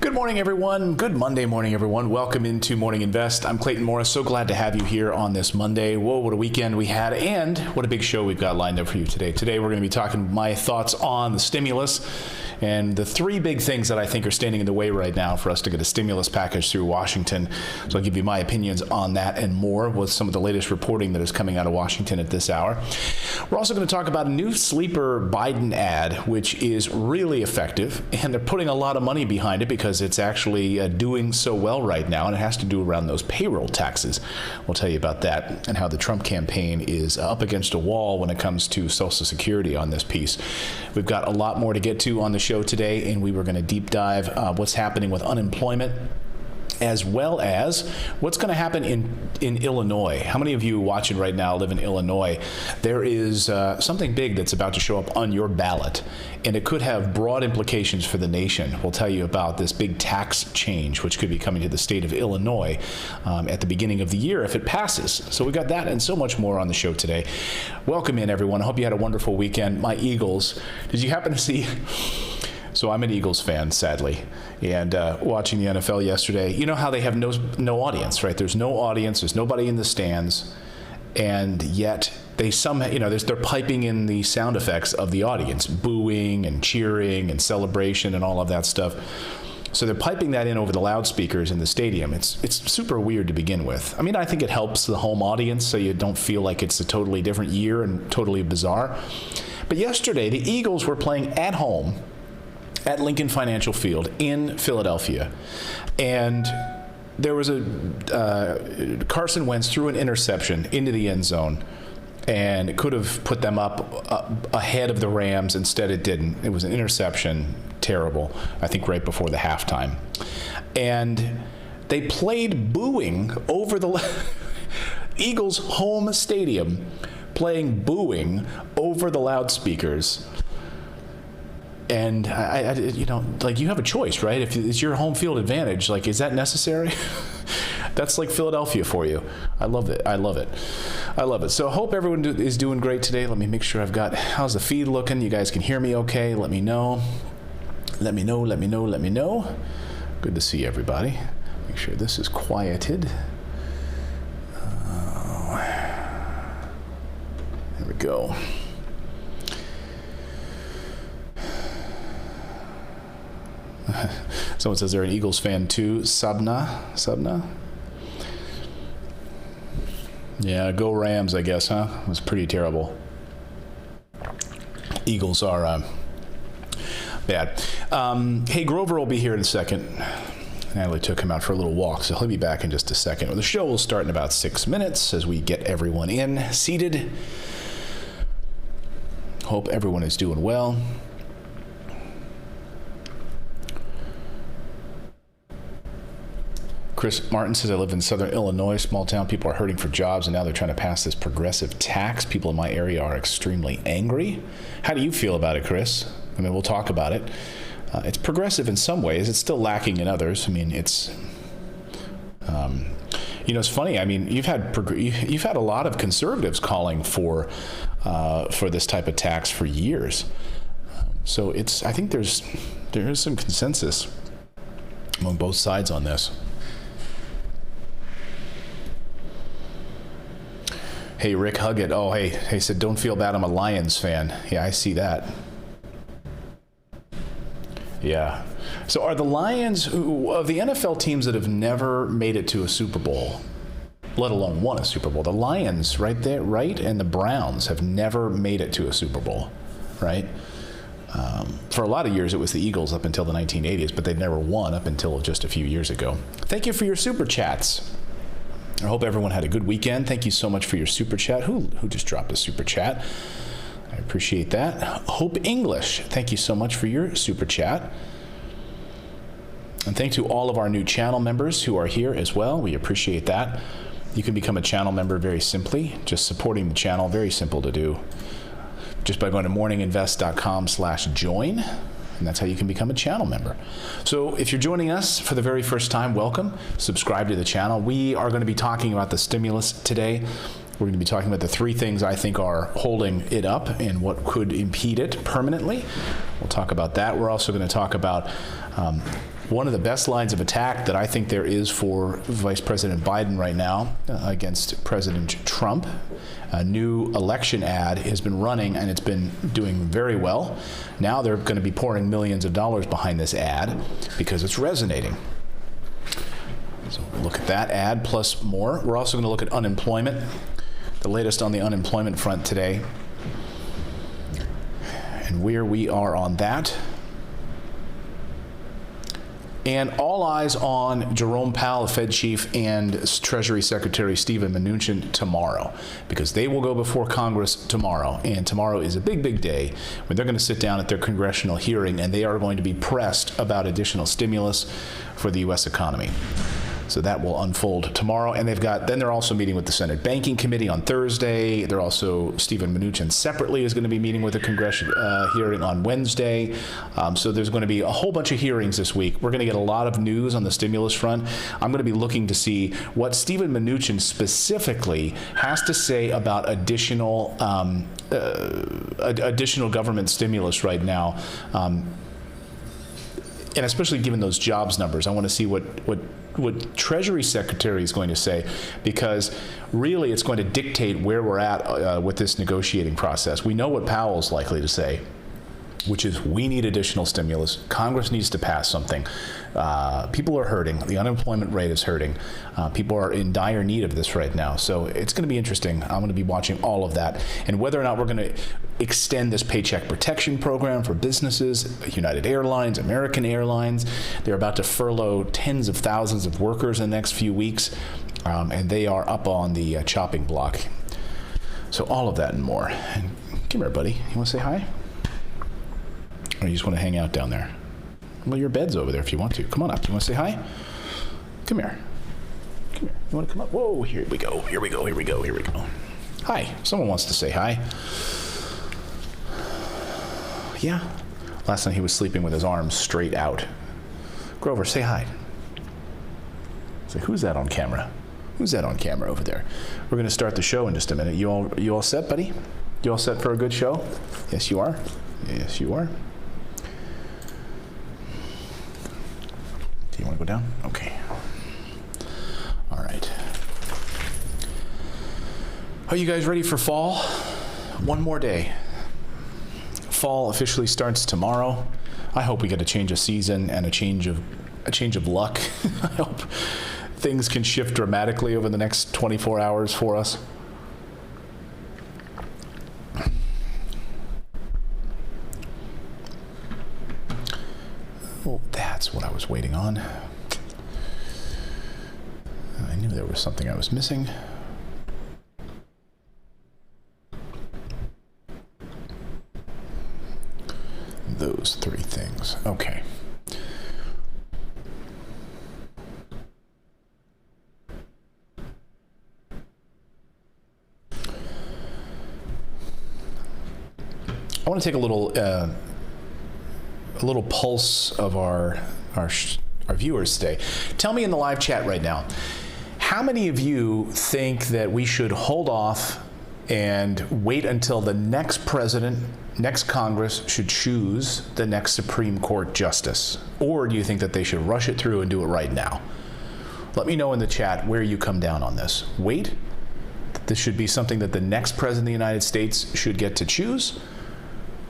Good morning, everyone. Good Monday morning, everyone. Welcome into Morning Invest. I'm Clayton Morris. So glad to have you here on this Monday. Whoa, what a weekend we had, and what a big show we've got lined up for you today. Today, we're going to be talking my thoughts on the stimulus and the three big things that I think are standing in the way right now for us to get a stimulus package through Washington. So I'll give you my opinions on that and more with some of the latest reporting that is coming out of Washington at this hour. We're also going to talk about a new sleeper Biden ad, which is really effective, and they're putting a lot of money behind it because it's actually doing so well right now, and it has to do around those payroll taxes. We'll tell you about that and how the Trump campaign is up against a wall when it comes to Social Security on this piece. We've got a lot more to get to on the show today, and we were going to deep dive what's happening with unemployment, as well as what's going to happen in Illinois. How many of you watching right now live in Illinois? There is something big that's about to show up on your ballot, and it could have broad implications for the nation. We'll tell you about this big tax change, which could be coming to the state of Illinois at the beginning of the year if it passes. So we got that and so much more on the show today. Welcome in, everyone. I hope you had a wonderful weekend. My Eagles, did you happen to see... So I'm an Eagles fan, sadly, and watching the NFL yesterday, you know how they have no audience, right? There's no audience, there's nobody in the stands, and yet they somehow, they're piping in the sound effects of the audience, booing and cheering and celebration and all of that stuff. So they're piping that in over the loudspeakers in the stadium. It's super weird to begin with. I mean, I think it helps the home audience so you don't feel like it's a totally different year and totally bizarre. But yesterday, the Eagles were playing at home at Lincoln Financial Field in Philadelphia, and there was Carson Wentz threw an interception into the end zone, and it could have put them up ahead of the Rams. Instead, it didn't. It was an interception, terrible, I think right before the halftime. And they played booing over the Eagles' home stadium, playing booing over the loudspeakers. And you have a choice, right? If it's your home field advantage, is that necessary? That's like Philadelphia for you. I love it. I love it. I love it. So I hope everyone is doing great today. Let me make sure how's the feed looking? You guys can hear me okay? Let me know. Let me know. Let me know. Let me know. Good to see everybody. Make sure this is quieted. There we go. Someone says they're an Eagles fan too. Sabna? Yeah, go Rams, I guess, huh? It was pretty terrible. Eagles are bad. Hey, Grover will be here in a second. Natalie took him out for a little walk, so he'll be back in just a second. The show will start in about 6 minutes as we get everyone in, seated. Hope everyone is doing well. Chris Martin says, I live in southern Illinois, small town. People are hurting for jobs, and now they're trying to pass this progressive tax. People in my area are extremely angry. How do you feel about it, Chris? I mean, we'll talk about it. It's progressive in some ways. It's still lacking in others. I mean, it's, it's funny. I mean, you've had a lot of conservatives calling for this type of tax for years. So I think there is some consensus among both sides on this. Hey, Rick Huggett. Oh, hey, said, don't feel bad. I'm a Lions fan. Yeah, I see that. Yeah. So are the Lions, of the NFL teams that have never made it to a Super Bowl, let alone won a Super Bowl, the Lions right there, right? And the Browns have never made it to a Super Bowl, right? For a lot of years, it was the Eagles up until the 1980s, but they've never won up until just a few years ago. Thank you for your super chats. I hope everyone had a good weekend. Thank you so much for your super chat. Who just dropped a super chat? I appreciate that. Hope English, thank you so much for your super chat. And thank to all of our new channel members who are here as well. We appreciate that. You can become a channel member very simply, just supporting the channel, very simple to do. Just by going to morninginvest.com/join. And that's how you can become a channel member. So if you're joining us for the very first time, welcome. Subscribe to the channel. We are going to be talking about the stimulus today. We're going to be talking about the three things I think are holding it up and what could impede it permanently. We'll talk about that. We're also going to talk about one of the best lines of attack that I think there is for Vice President Biden right now against President Trump. A new election ad has been running, and it's been doing very well. Now they're going to be pouring millions of dollars behind this ad because it's resonating. So we'll look at that ad plus more. We're also going to look at unemployment. The latest on the unemployment front today and where we are on that. And all eyes on Jerome Powell, Fed chief, and Treasury Secretary Steven Mnuchin tomorrow, because they will go before Congress tomorrow. And tomorrow is a big, big day when they're going to sit down at their congressional hearing, and they are going to be pressed about additional stimulus for the U.S. economy. So that will unfold tomorrow. And then they're also meeting with the Senate Banking Committee on Thursday. They're also, Steven Mnuchin separately is going to be meeting with a congressional hearing on Wednesday. So there's going to be a whole bunch of hearings this week. We're going to get a lot of news on the stimulus front. I'm going to be looking to see what Steven Mnuchin specifically has to say about additional government stimulus right now. And especially given those jobs numbers, I want to see what Treasury Secretary is going to say, because really it's going to dictate where we're at with this negotiating process. We know what Powell's likely to say, which is we need additional stimulus. Congress needs to pass something. People are hurting. The unemployment rate is hurting. People are in dire need of this right now. So it's going to be interesting. I'm going to be watching all of that. And whether or not we're going to extend this paycheck protection program for businesses, United Airlines, American Airlines. They're about to furlough tens of thousands of workers in the next few weeks. And they are up on the chopping block. So all of that and more. And come here, buddy. You want to say hi? Or you just want to hang out down there? Well, your bed's over there if you want to. Come on up. You want to say hi? Come here. Come here. You want to come up? Whoa, here we go. Here we go. Here we go. Here we go. Hi. Someone wants to say hi. Yeah. Last night he was sleeping with his arms straight out. Grover, say hi. Say, who's that on camera? Who's that on camera over there? We're going to start the show in just a minute. You all set, buddy? You all set for a good show? Yes, you are. Yes, you are. Do you want to go down? Okay. All right. Are you guys ready for fall? One more day. Fall officially starts tomorrow. I hope we get a change of season and a change of luck. I hope things can shift dramatically over the next 24 hours for us. Well, that's what I was waiting on. I knew there was something I was missing. Those three things. Okay. I want to take a little pulse of our viewers today. Tell me in the live chat right now, how many of you think that we should hold off and wait until the next president, next Congress should choose the next Supreme Court justice? Or do you think that they should rush it through and do it right now? Let me know in the chat where you come down on this. Wait, this should be something that the next president of the United States should get to choose,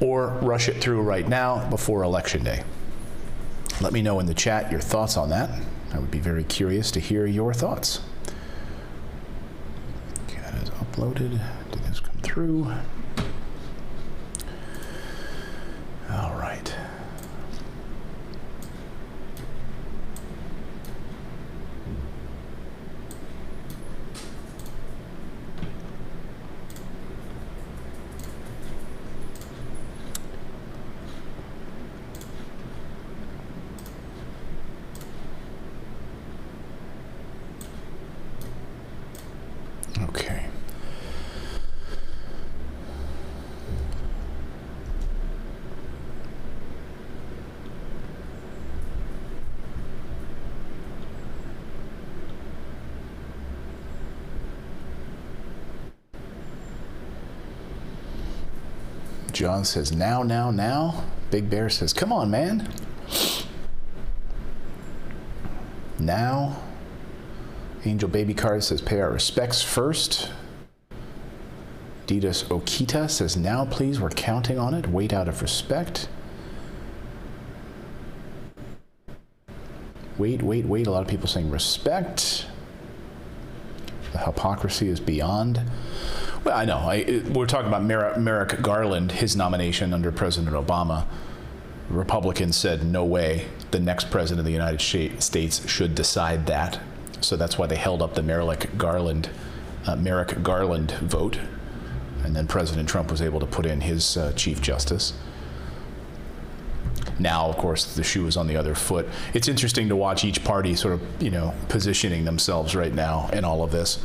or rush it through right now before Election Day. Let me know in the chat your thoughts on that. I would be very curious to hear your thoughts. Okay, that is uploaded. Did this come through? All right. John says, now. Big Bear says, come on, man. Now. Angel Baby Card says, pay our respects first. Didas Okita says, now please, we're counting on it. Wait out of respect. Wait. A lot of people saying respect. The hypocrisy is beyond. Well, I know. We're talking about Merrick Garland, his nomination under President Obama. Republicans said, no way, the next president of the United States should decide that. So that's why they held up the Merrick Garland vote. And then President Trump was able to put in his Chief Justice. Now, of course, the shoe is on the other foot. It's interesting to watch each party sort of, positioning themselves right now in all of this.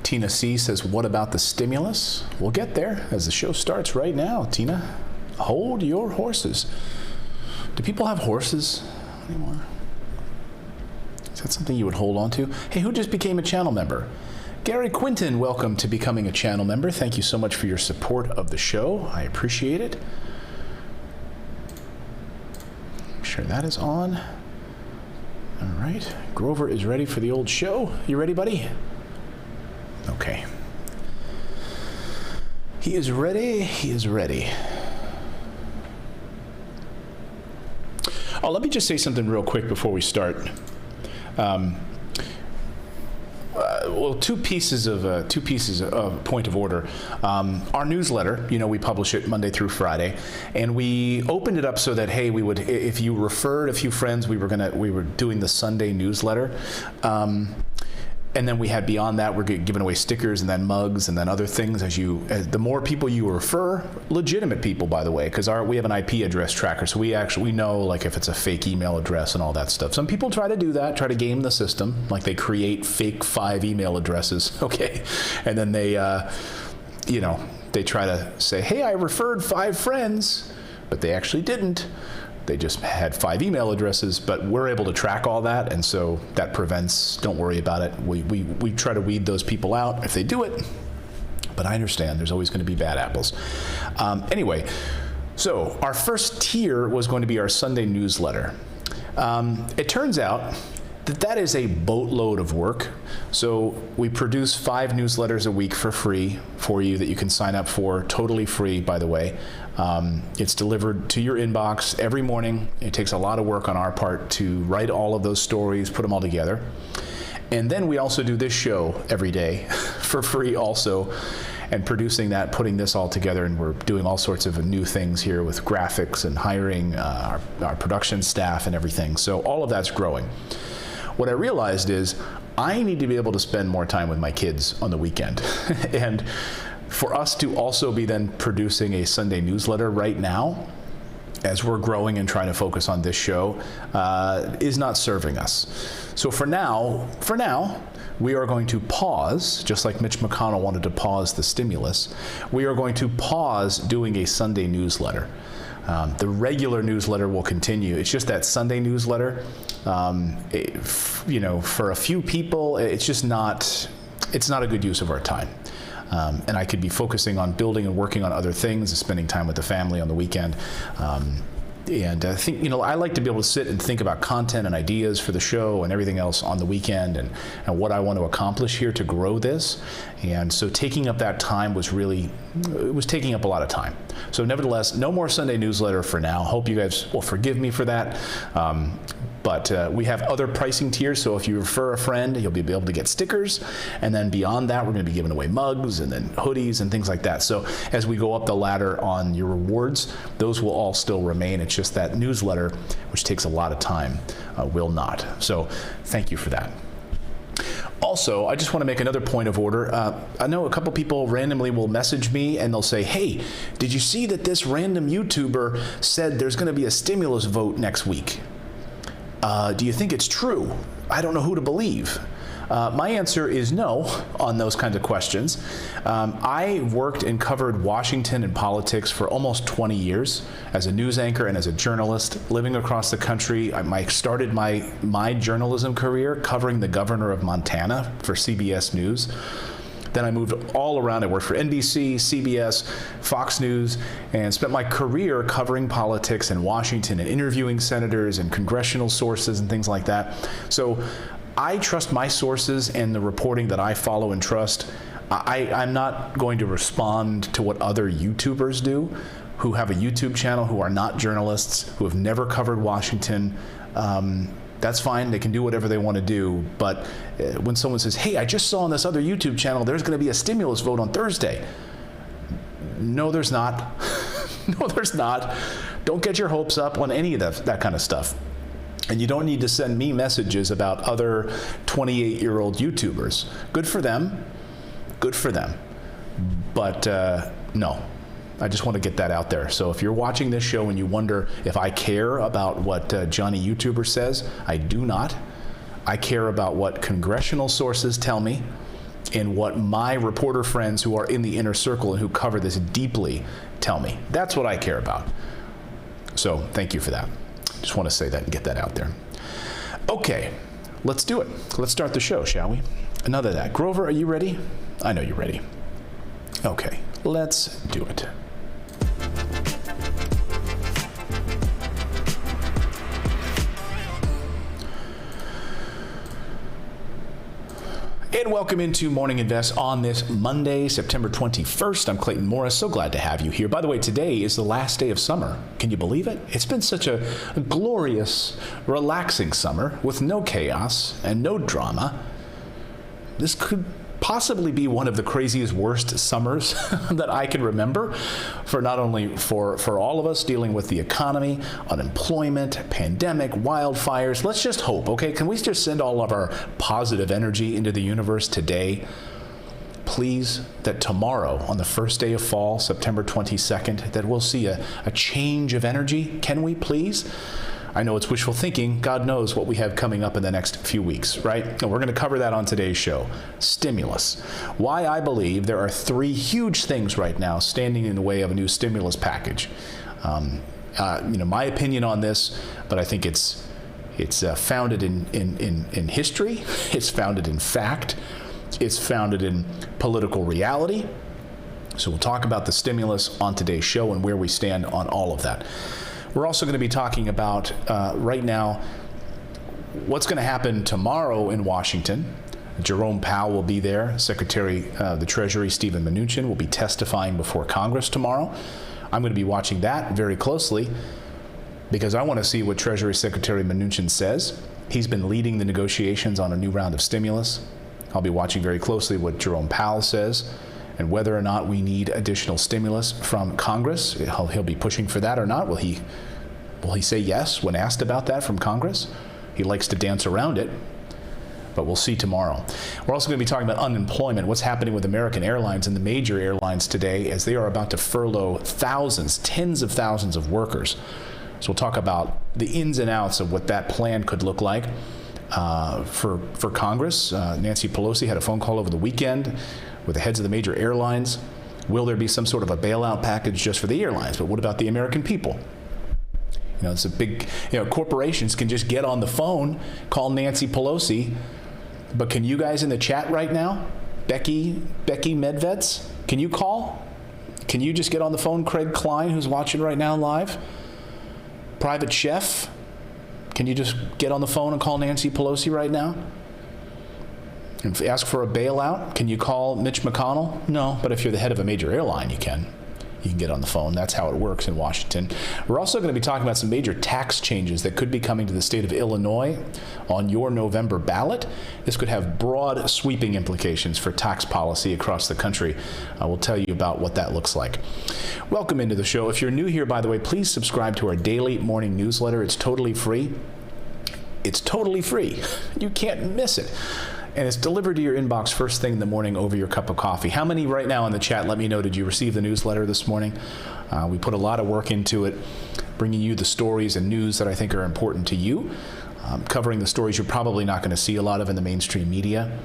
Tina C says, what about the stimulus? We'll get there as the show starts right now, Tina. Hold your horses. Do people have horses anymore? Is that something you would hold on to? Hey, who just became a channel member? Gary Quinton, welcome to becoming a channel member. Thank you so much for your support of the show. I appreciate it. Make sure that is on. All right. Grover is ready for the old show. You ready, buddy? Okay. He is ready. Oh, let me just say something real quick before we start. Two pieces of point of order. Our newsletter, we publish it Monday through Friday, and we opened it up so that, hey, we would, if you referred a few friends, we were doing the Sunday newsletter. And then we had beyond that, we're giving away stickers and then mugs and then other things as the more people you refer, legitimate people, by the way, because we have an IP address tracker, so we know like if it's a fake email address and all that stuff. Some people try to do that, try to game the system, like they create fake 5 email addresses, okay, and then they try to say, hey, I referred 5 friends, but they actually didn't. They just had 5 email addresses, but we're able to track all that, and so that prevents, don't worry about it. We try to weed those people out if they do it, but I understand there's always going to be bad apples. Anyway, so our first tier was going to be our Sunday newsletter. It turns out that is a boatload of work. So we produce 5 newsletters a week for free for you that you can sign up for, totally free, by the way. It's delivered to your inbox every morning. It takes a lot of work on our part to write all of those stories, put them all together. And then we also do this show every day for free also, and producing that, putting this all together, and we're doing all sorts of new things here with graphics and hiring our production staff and everything. So all of that's growing. What I realized is I need to be able to spend more time with my kids on the weekend. And for us to also be then producing a Sunday newsletter right now, as we're growing and trying to focus on this show, is not serving us. So for now, we are going to pause, just like Mitch McConnell wanted to pause the stimulus, we are going to pause doing a Sunday newsletter. The regular newsletter will continue. It's just that Sunday newsletter, for a few people, it's not a good use of our time. And I could be focusing on building and working on other things, and spending time with the family on the weekend. And I think, I like to be able to sit and think about content and ideas for the show and everything else on the weekend, and what I want to accomplish here to grow this. And so taking up that time was taking up a lot of time. So nevertheless, no more Sunday newsletter for now. Hope you guys will forgive me for that. But we have other pricing tiers, so if you refer a friend, you'll be able to get stickers, and then beyond that, we're going to be giving away mugs and then hoodies and things like that. So as we go up the ladder on your rewards, those will all still remain. It's just that newsletter, which takes a lot of time, will not. So thank you for that. Also, I just want to make another point of order. I know a couple people randomly will message me and they'll say, hey, did you see that this random YouTuber said there's going to be a stimulus vote next week? Do you think it's true? I don't know who to believe. My answer is no on those kinds of questions. I worked and covered Washington and politics for almost 20 years as a news anchor and as a journalist, living across the country. I started my journalism career covering the governor of Montana for CBS News. Then I moved all around. I worked for NBC, CBS, Fox News, and spent my career covering politics in Washington and interviewing senators and congressional sources and things like that. So I trust my sources and the reporting that I follow and trust. I'm not going to respond to what other YouTubers do who have a YouTube channel, who are not journalists, who have never covered Washington. That's fine. They can do whatever they want to do. But when someone says, hey, I just saw on this other YouTube channel, there's going to be a stimulus vote on Thursday. No, there's not. No, there's not. Don't get your hopes up on any of that kind of stuff. And you don't need to send me messages about other 28-year-old YouTubers. Good for them. Good for them. But no. I just want to get that out there. So if you're watching this show and you wonder if I care about what Johnny YouTuber says, I do not. I care about what congressional sources tell me and what my reporter friends who are in the inner circle and who cover this deeply tell me. That's what I care about. So thank you for that. Just want to say that and get that out there. Okay, let's do it. Let's start the show, shall we? Another that. Grover, are you ready? I know you're ready. Okay, let's do it. And welcome into Morning Invest on this Monday, September 21st. I'm Clayton Morris. So glad to have you here. By the way, today is the last day of summer. Can you believe it? It's been such a glorious, relaxing summer with no chaos and no drama. This could possibly be one of the craziest, worst summers that I can remember for not only for all of us dealing with the economy, unemployment, pandemic, wildfires. Let's just hope, okay? Can we just send all of our positive energy into the universe today? Please, that tomorrow, on the first day of fall, September 22nd, that we'll see a change of energy. Can we, please? I know it's wishful thinking. God knows what we have coming up in the next few weeks, right? And we're going to cover that on today's show. Stimulus. Why I believe there are three huge things right now standing in the way of a new stimulus package. My opinion on this, but I think it's founded in history. It's founded in fact. It's founded in political reality. So we'll talk about the stimulus on today's show and where we stand on all of that. We're also going to be talking about, right now, what's going to happen tomorrow in Washington. Jerome Powell will be there. Secretary of the Treasury, Steven Mnuchin, will be testifying before Congress tomorrow. I'm going to be watching that very closely because I want to see what Treasury Secretary Mnuchin says. He's been leading the negotiations on a new round of stimulus. I'll be watching very closely what Jerome Powell says and whether or not we need additional stimulus from Congress. He'll be pushing for that or not. Will he say yes when asked about that from Congress? He likes to dance around it, but we'll see tomorrow. We're also going to be talking about unemployment, what's happening with American Airlines and the major airlines today as they are about to furlough thousands, tens of thousands of workers. So we'll talk about the ins and outs of what that plan could look like for Congress. Nancy Pelosi had a phone call over the weekend with the heads of the major airlines. Will there be some sort of a bailout package just for the airlines? But what about the American people? It's a big, corporations can just get on the phone, call Nancy Pelosi. But can you guys in the chat right now, Becky Medveds, can you call? Can you just get on the phone? Craig Klein, who's watching right now live? Private Chef, can you just get on the phone and call Nancy Pelosi right now? And ask for a bailout? Can you call Mitch McConnell? No, but if you're the head of a major airline, you can. You can get on the phone. That's how it works in Washington. We're also going to be talking about some major tax changes that could be coming to the state of Illinois on your November ballot. This could have broad, sweeping implications for tax policy across the country. We'll tell you about what that looks like. Welcome into the show. If you're new here, by the way, please subscribe to our daily morning newsletter. It's totally free. It's totally free. You can't miss it. And it's delivered to your inbox first thing in the morning over your cup of coffee. How many right now in the chat, let me know, did you receive the newsletter this morning? We put a lot of work into it, bringing you the stories and news that I think are important to you. covering the stories you're probably not going to see a lot of in the mainstream media,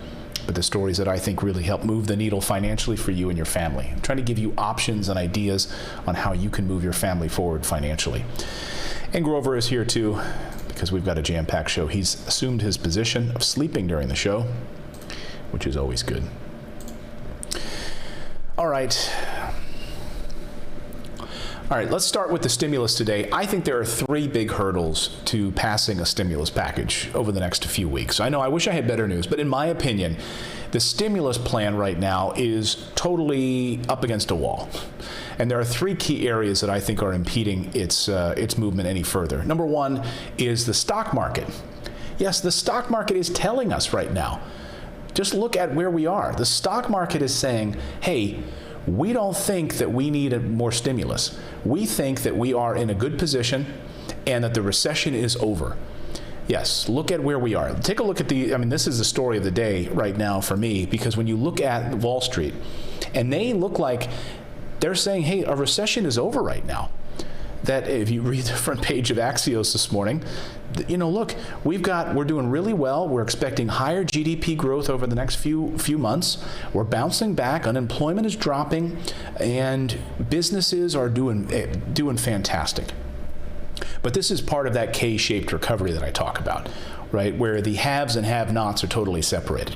but the stories that I think really help move the needle financially for you and your family. I'm trying to give you options and ideas on how you can move your family forward financially. And Grover is here too, because we've got a jam-packed show. He's assumed his position of sleeping during the show, which is always good. All right, let's start with the stimulus today. I think there are three big hurdles to passing a stimulus package over the next few weeks. I know I wish I had better news, but in my opinion, the stimulus plan right now is totally up against a wall. And there are three key areas that I think are impeding its movement any further. Number one is the stock market. Yes, the stock market is telling us right now. Just look at where we are. The stock market is saying, hey, we don't think that we need more stimulus. We think that we are in a good position and that the recession is over. Yes, look at where we are. Take a look at this is the story of the day right now for me, because when you look at Wall Street, and they look like they're saying, hey, a recession is over right now. That if you read the front page of Axios this morning, look, we're doing really well. We're expecting higher GDP growth over the next few months. We're bouncing back. Unemployment is dropping, and businesses are doing fantastic. But this is part of that K-shaped recovery that I talk about, right? Where the haves and have-nots are totally separated.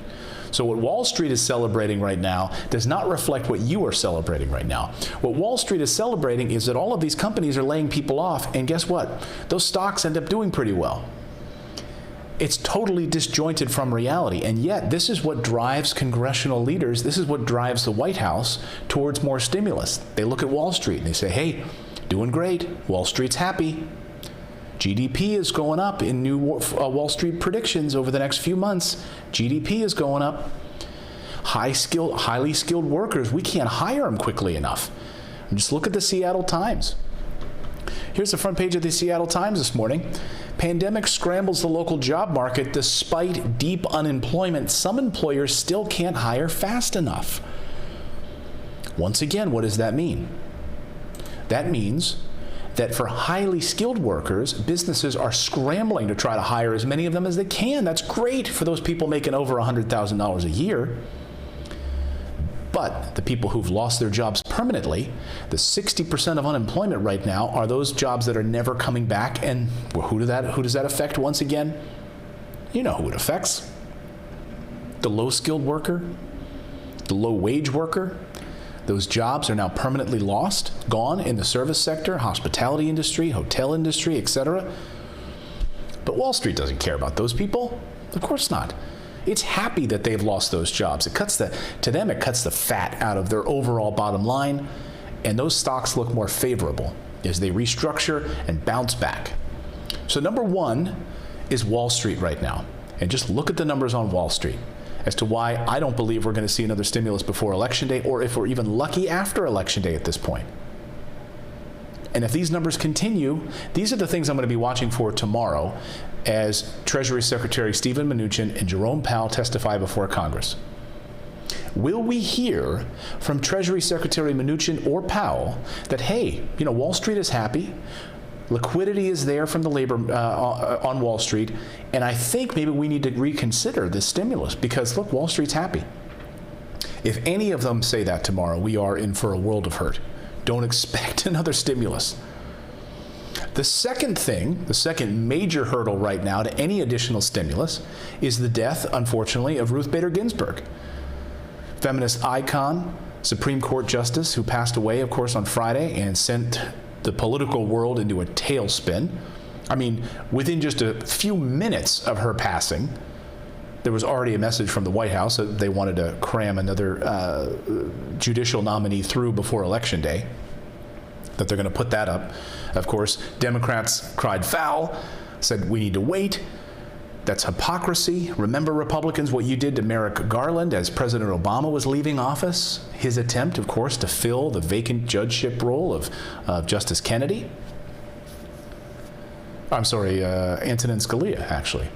So what Wall Street is celebrating right now does not reflect what you are celebrating right now. What Wall Street is celebrating is that all of these companies are laying people off, and guess what? Those stocks end up doing pretty well. It's totally disjointed from reality, and yet this is what drives congressional leaders, this is what drives the White House towards more stimulus. They look at Wall Street and they say, hey, doing great, Wall Street's happy. GDP is going up in new Wall Street predictions over the next few months. GDP is going up. Highly skilled workers, we can't hire them quickly enough. And just look at the Seattle Times. Here's the front page of the Seattle Times this morning. Pandemic scrambles the local job market despite deep unemployment. Some employers still can't hire fast enough. Once again, what does that mean? That means that for highly skilled workers, businesses are scrambling to try to hire as many of them as they can. That's great for those people making over $100,000 a year. But the people who've lost their jobs permanently, the 60% of unemployment right now are those jobs that are never coming back. And who does that affect once again? You know who it affects. The low-skilled worker, the low-wage worker. Those jobs are now permanently lost, gone in the service sector, hospitality industry, hotel industry, etc. But Wall Street doesn't care about those people. Of course not. It's happy that they've lost those jobs. It cuts the fat out of their overall bottom line, and those stocks look more favorable as they restructure and bounce back. So number one is Wall Street right now. And just look at the numbers on Wall Street as to why I don't believe we're going to see another stimulus before Election Day, or if we're even lucky after Election Day at this point. And if these numbers continue, these are the things I'm going to be watching for tomorrow as Treasury Secretary Steven Mnuchin and Jerome Powell testify before Congress. Will we hear from Treasury Secretary Mnuchin or Powell that, hey, Wall Street is happy, liquidity is there from the labor on Wall Street, and I think maybe we need to reconsider this stimulus because, look, Wall Street's happy. If any of them say that tomorrow, we are in for a world of hurt. Don't expect another stimulus. The second major hurdle right now to any additional stimulus is the death, unfortunately, of Ruth Bader Ginsburg, feminist icon, Supreme Court justice who passed away, of course, on Friday and sent the political world into a tailspin. I mean, within just a few minutes of her passing, there was already a message from the White House that they wanted to cram another judicial nominee through before Election Day, that they're going to put that up. Of course, Democrats cried foul, said we need to wait. That's hypocrisy. Remember, Republicans, what you did to Merrick Garland as President Obama was leaving office? His attempt, of course, to fill the vacant judgeship role of Justice Kennedy. Antonin Scalia, actually.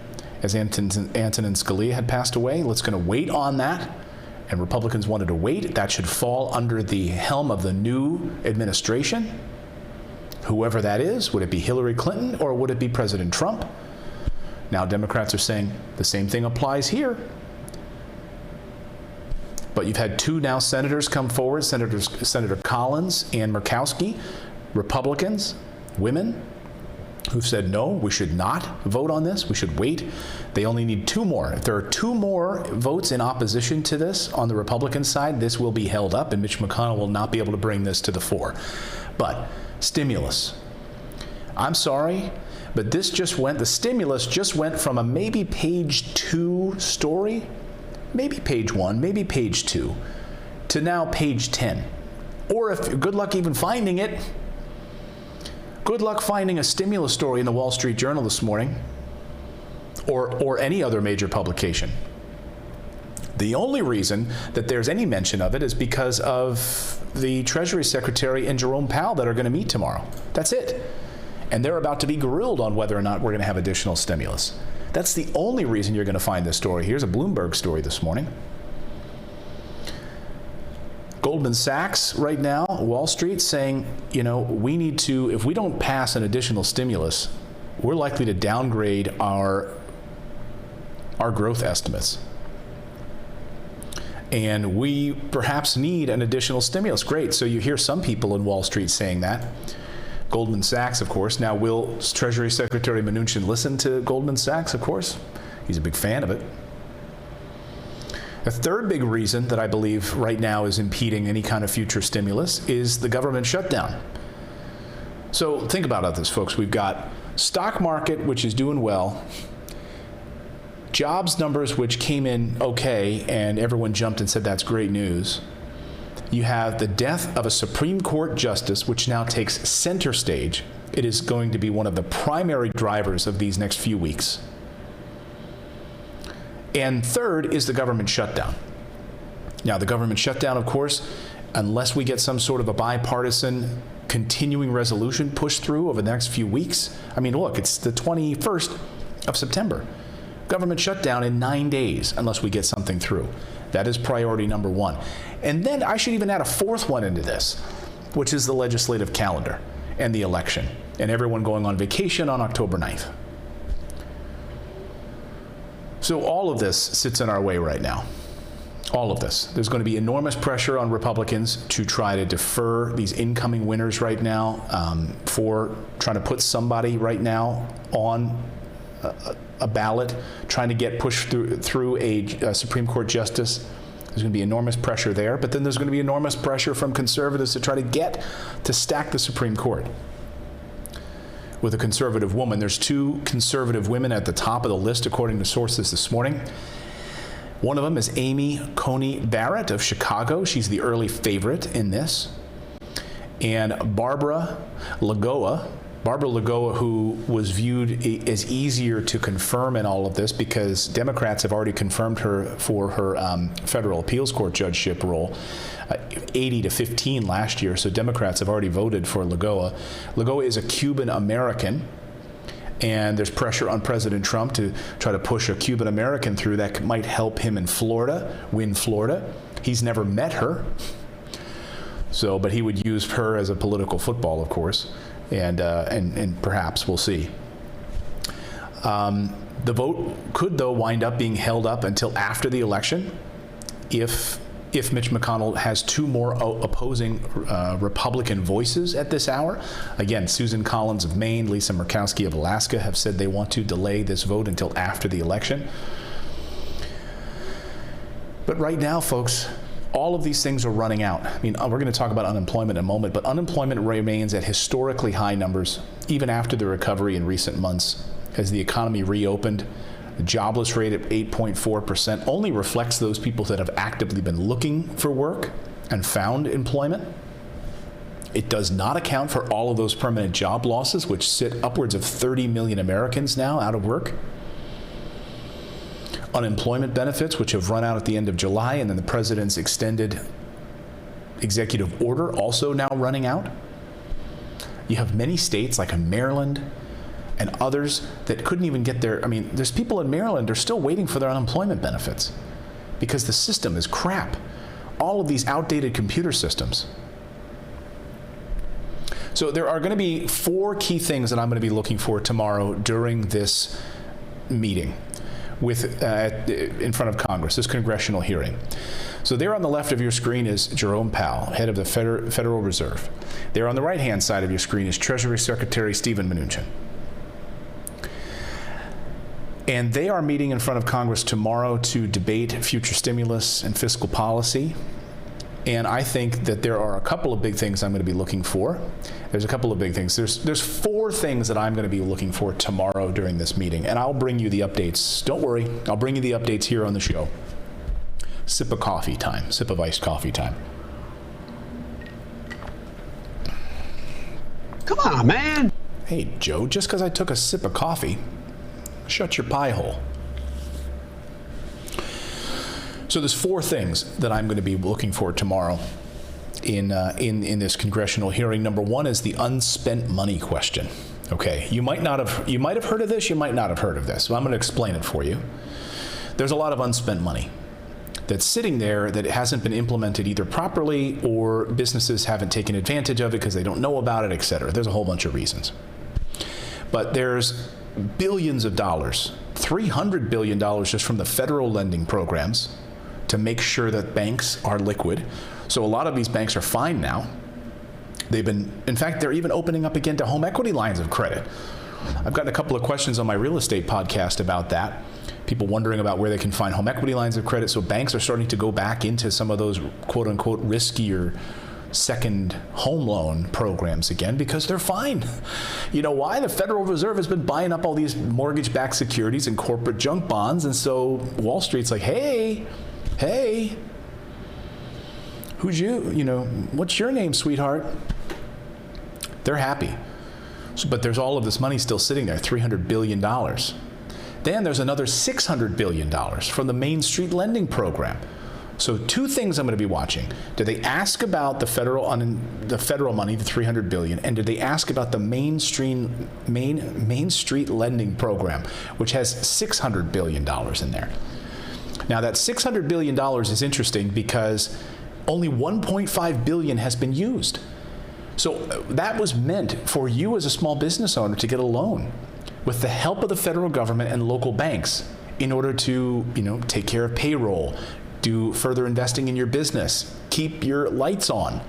As Antonin Scalia had passed away, let's going to wait on that. And Republicans wanted to wait. That should fall under the helm of the new administration. Whoever that is, would it be Hillary Clinton or would it be President Trump? Now Democrats are saying the same thing applies here. But you've had two now senators come forward, Senator Collins and Murkowski, Republicans, women, who've said, no, we should not vote on this. We should wait. They only need two more. If there are two more votes in opposition to this on the Republican side, this will be held up, and Mitch McConnell will not be able to bring this to the fore. But stimulus. I'm sorry, but the stimulus just went from a maybe page 2 story, maybe page 1, maybe page 2, to now page 10. Or if good luck even finding it, good luck finding a stimulus story in the Wall Street Journal this morning, or any other major publication. The only reason that there's any mention of it is because of the Treasury Secretary and Jerome Powell that are going to meet tomorrow. That's it. And they're about to be grilled on whether or not we're going to have additional stimulus. That's the only reason you're going to find this story. Here's a Bloomberg story this morning. Goldman Sachs right now, Wall Street, saying, we need to, if we don't pass an additional stimulus, we're likely to downgrade our growth estimates. And we perhaps need an additional stimulus. Great. So you hear some people in Wall Street saying that. Goldman Sachs, of course. Now, will Treasury Secretary Mnuchin listen to Goldman Sachs? Of course. He's a big fan of it. A third big reason that I believe right now is impeding any kind of future stimulus is the government shutdown. So think about this, folks. We've got stock market, which is doing well, jobs numbers, which came in okay, and everyone jumped and said that's great news. You have the death of a Supreme Court justice, which now takes center stage. It is going to be one of the primary drivers of these next few weeks. And third is the government shutdown. Now, the government shutdown, of course, unless we get some sort of a bipartisan continuing resolution pushed through over the next few weeks. I mean, look, it's the 21st of September. Government shutdown in 9 days, unless we get something through. That is priority number one. And then I should even add a fourth one into this, which is the legislative calendar and the election, and everyone going on vacation on October 9th. So all of this sits in our way right now. All of this. There's going to be enormous pressure on Republicans to try to defer these incoming winners right now, for trying to put somebody right now on a ballot, trying to get pushed through a Supreme Court justice. There's going to be enormous pressure there, but then there's going to be enormous pressure from conservatives to try to get to stack the Supreme Court with a conservative woman. There's two conservative women at the top of the list, according to sources this morning. One of them is Amy Coney Barrett of Chicago. She's the early favorite in this. And Barbara Lagoa, who was viewed as easier to confirm in all of this because Democrats have already confirmed her for her federal appeals court judgeship role, 80-15 last year. So Democrats have already voted for Lagoa. Lagoa is a Cuban American, and there's pressure on President Trump to try to push a Cuban American through that might help him in Florida, win Florida. He's never met her, but he would use her as a political football, of course. And perhaps we'll see. The vote could, though, wind up being held up until after the election if Mitch McConnell has two more opposing Republican voices at this hour. Again, Susan Collins of Maine, Lisa Murkowski of Alaska have said they want to delay this vote until after the election. But right now, folks, all of these things are running out. I mean, we're going to talk about unemployment in a moment, but unemployment remains at historically high numbers, even after the recovery in recent months. As the economy reopened, the jobless rate at 8.4% only reflects those people that have actively been looking for work and found employment. It does not account for all of those permanent job losses, which sit upwards of 30 million Americans now out of work. Unemployment benefits, which have run out at the end of July, and then the president's extended executive order also now running out. You have many states like Maryland and others that couldn't even get their, there's people in Maryland who are still waiting for their unemployment benefits because the system is crap. All of these outdated computer systems. So there are going to be four key things that I'm going to be looking for tomorrow during this meeting in front of Congress, this congressional hearing. So there on the left of your screen is Jerome Powell, head of the Federal Reserve. There on the right-hand side of your screen is Treasury Secretary Steven Mnuchin. And they are meeting in front of Congress tomorrow to debate future stimulus and fiscal policy. And I think that there are a couple of big things I'm going to be looking for. There's a couple of big things. There's 4 things that I'm going to be looking for tomorrow during this meeting, and I'll bring you the updates. Don't worry, I'll bring you the updates here on the show. Sip of coffee time, sip of iced coffee time. Come on, man. Hey, Joe, just because I took a sip of coffee, shut your pie hole. So there's 4 things that I'm going to be looking for tomorrow in this congressional hearing. Number 1 is the unspent money question. Okay, you might have heard of this, you might not have heard of this. So I'm going to explain it for you. There's a lot of unspent money that's sitting there that hasn't been implemented either properly, or businesses haven't taken advantage of it because they don't know about it, et cetera. There's a whole bunch of reasons. But there's billions of dollars, $300 billion just from the federal lending programs to make sure that banks are liquid. So a lot of these banks are fine now. In fact, they're even opening up again to home equity lines of credit. I've gotten a couple of questions on my real estate podcast about that. People wondering about where they can find home equity lines of credit. So banks are starting to go back into some of those quote unquote riskier second home loan programs again, because they're fine. You know why? The Federal Reserve has been buying up all these mortgage-backed securities and corporate junk bonds, and so Wall Street's like, hey, who's what's your name, sweetheart? They're happy. But there's all of this money still sitting there, $300 billion. Then there's another $600 billion from the Main Street Lending Program. So 2 things I'm going to be watching. Did they ask about the federal money, the $300 billion, and did they ask about the Main Street Lending Program, which has $600 billion in there? Now that $600 billion is interesting because only $1.5 billion has been used. So that was meant for you as a small business owner to get a loan with the help of the federal government and local banks in order to, take care of payroll, do further investing in your business, keep your lights on.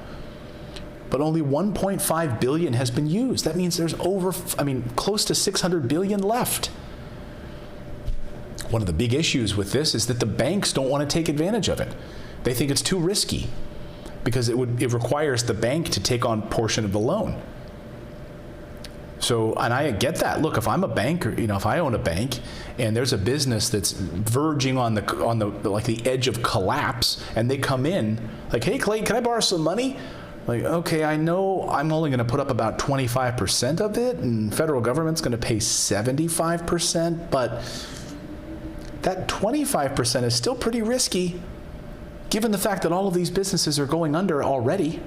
But only $1.5 billion has been used. That means there's close to $600 billion left. One of the big issues with this is that the banks don't want to take advantage of it. They think it's too risky because it requires the bank to take on a portion of the loan. So, and I get that. Look, if I'm a banker, if I own a bank and there's a business that's verging on the edge of collapse, and they come in like, hey, Clayton, can I borrow some money? Like, okay, I know I'm only going to put up about 25% of it, and federal government's going to pay 75%, but that 25% is still pretty risky, given the fact that all of these businesses are going under already,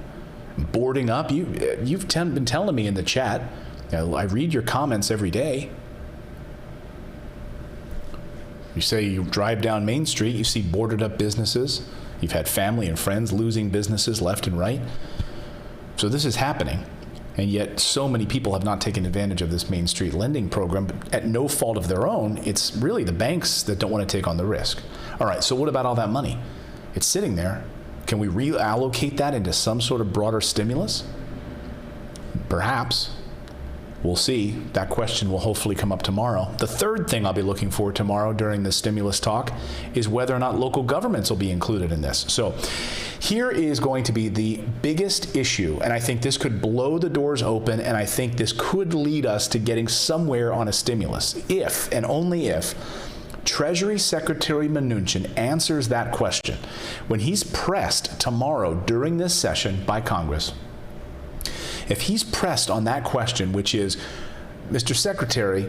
boarding up. You've been telling me in the chat. I read your comments every day. You say you drive down Main Street, you see boarded up businesses. You've had family and friends losing businesses left and right. So this is happening. And yet so many people have not taken advantage of this Main Street Lending Program at no fault of their own. It's really the banks that don't want to take on the risk. All right, so what about all that money? It's sitting there. Can we reallocate that into some sort of broader stimulus? Perhaps. We'll see. That question will hopefully come up tomorrow. The third thing I'll be looking for tomorrow during the stimulus talk is whether or not local governments will be included in this. So here is going to be the biggest issue, and I think this could blow the doors open, and I think this could lead us to getting somewhere on a stimulus, if and only if Treasury Secretary Mnuchin answers that question. When he's pressed tomorrow during this session by Congress, if he's pressed on that question, which is, Mr. Secretary,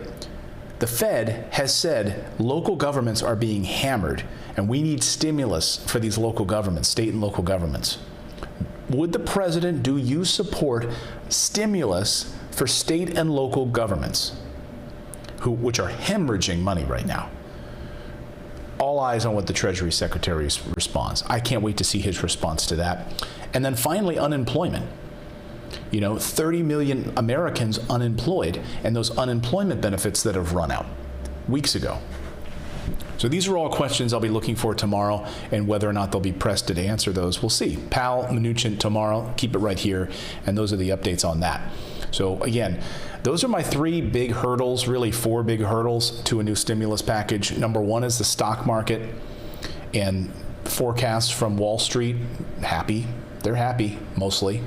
the Fed has said local governments are being hammered and we need stimulus for these local governments, state and local governments. Would the president, do you support stimulus for state and local governments, which are hemorrhaging money right now? All eyes on what the Treasury Secretary responds. I can't wait to see his response to that. And then finally, unemployment. 30 million Americans unemployed, and those unemployment benefits that have run out. weeks ago. So these are all questions I'll be looking for tomorrow, and whether or not they'll be pressed to answer those, we'll see. Powell, Mnuchin tomorrow. Keep it right here, and those are the updates on that. So again, those are my 3 big hurdles, really 4 big hurdles to a new stimulus package. Number 1 is the stock market, and forecasts from Wall Street, happy. They're happy, mostly.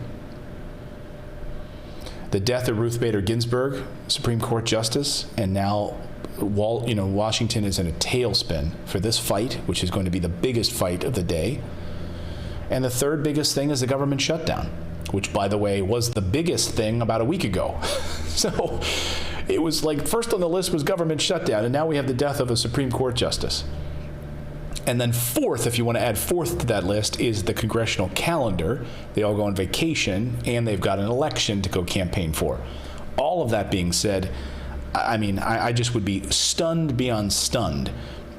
The death of Ruth Bader Ginsburg, Supreme Court Justice, and now Washington is in a tailspin for this fight, which is going to be the biggest fight of the day. And the 3rd biggest thing is the government shutdown, which, by the way, was the biggest thing about a week ago. So it was like first on the list was government shutdown, and now we have the death of a Supreme Court justice. And then 4th, if you want to add 4th to that list, is the congressional calendar. They all go on vacation, and they've got an election to go campaign for. All of that being said, I mean, I just would be stunned beyond stunned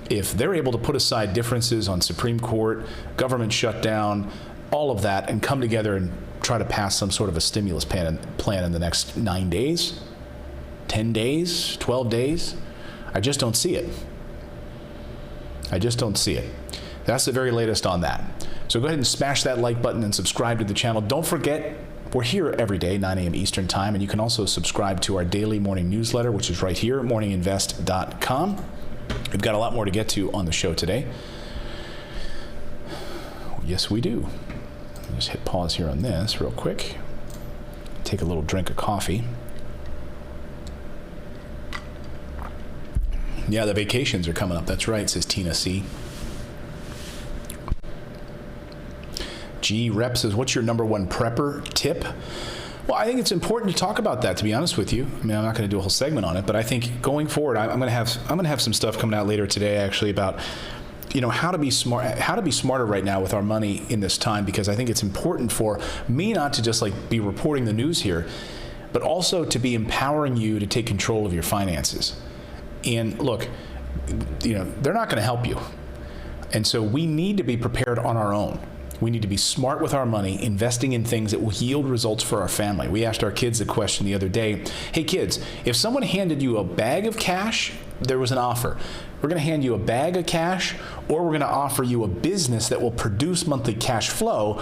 if they're able to put aside differences on Supreme Court, government shutdown, all of that, and come together and try to pass some sort of a stimulus plan in the next 9 days, 10 days, 12 days. I just don't see it. I just don't see it. That's the very latest on that. So go ahead and smash that like button and subscribe to the channel. Don't forget, we're here every day, 9 a.m. Eastern Time, and you can also subscribe to our daily morning newsletter, which is right here, morninginvest.com. We've got a lot more to get to on the show today. Yes, we do. Just hit pause here on this real quick. Take a little drink of coffee. Yeah, the vacations are coming up. That's right, says Tina C. G Rep says, what's your number 1 prepper tip? Well, I think it's important to talk about that, to be honest with you. I mean, I'm not going to do a whole segment on it, but I think going forward, I'm going to have some stuff coming out later today, actually, about how to be smarter right now with our money in this time, because I think it's important for me not to just be reporting the news here, but also to be empowering you to take control of your finances. And look, they're not going to help you. And so we need to be prepared on our own. We need to be smart with our money, investing in things that will yield results for our family. We asked our kids the question the other day, hey kids, if someone handed you a bag of cash, there was an offer. We're going to hand you a bag of cash, or we're going to offer you a business that will produce monthly cash flow.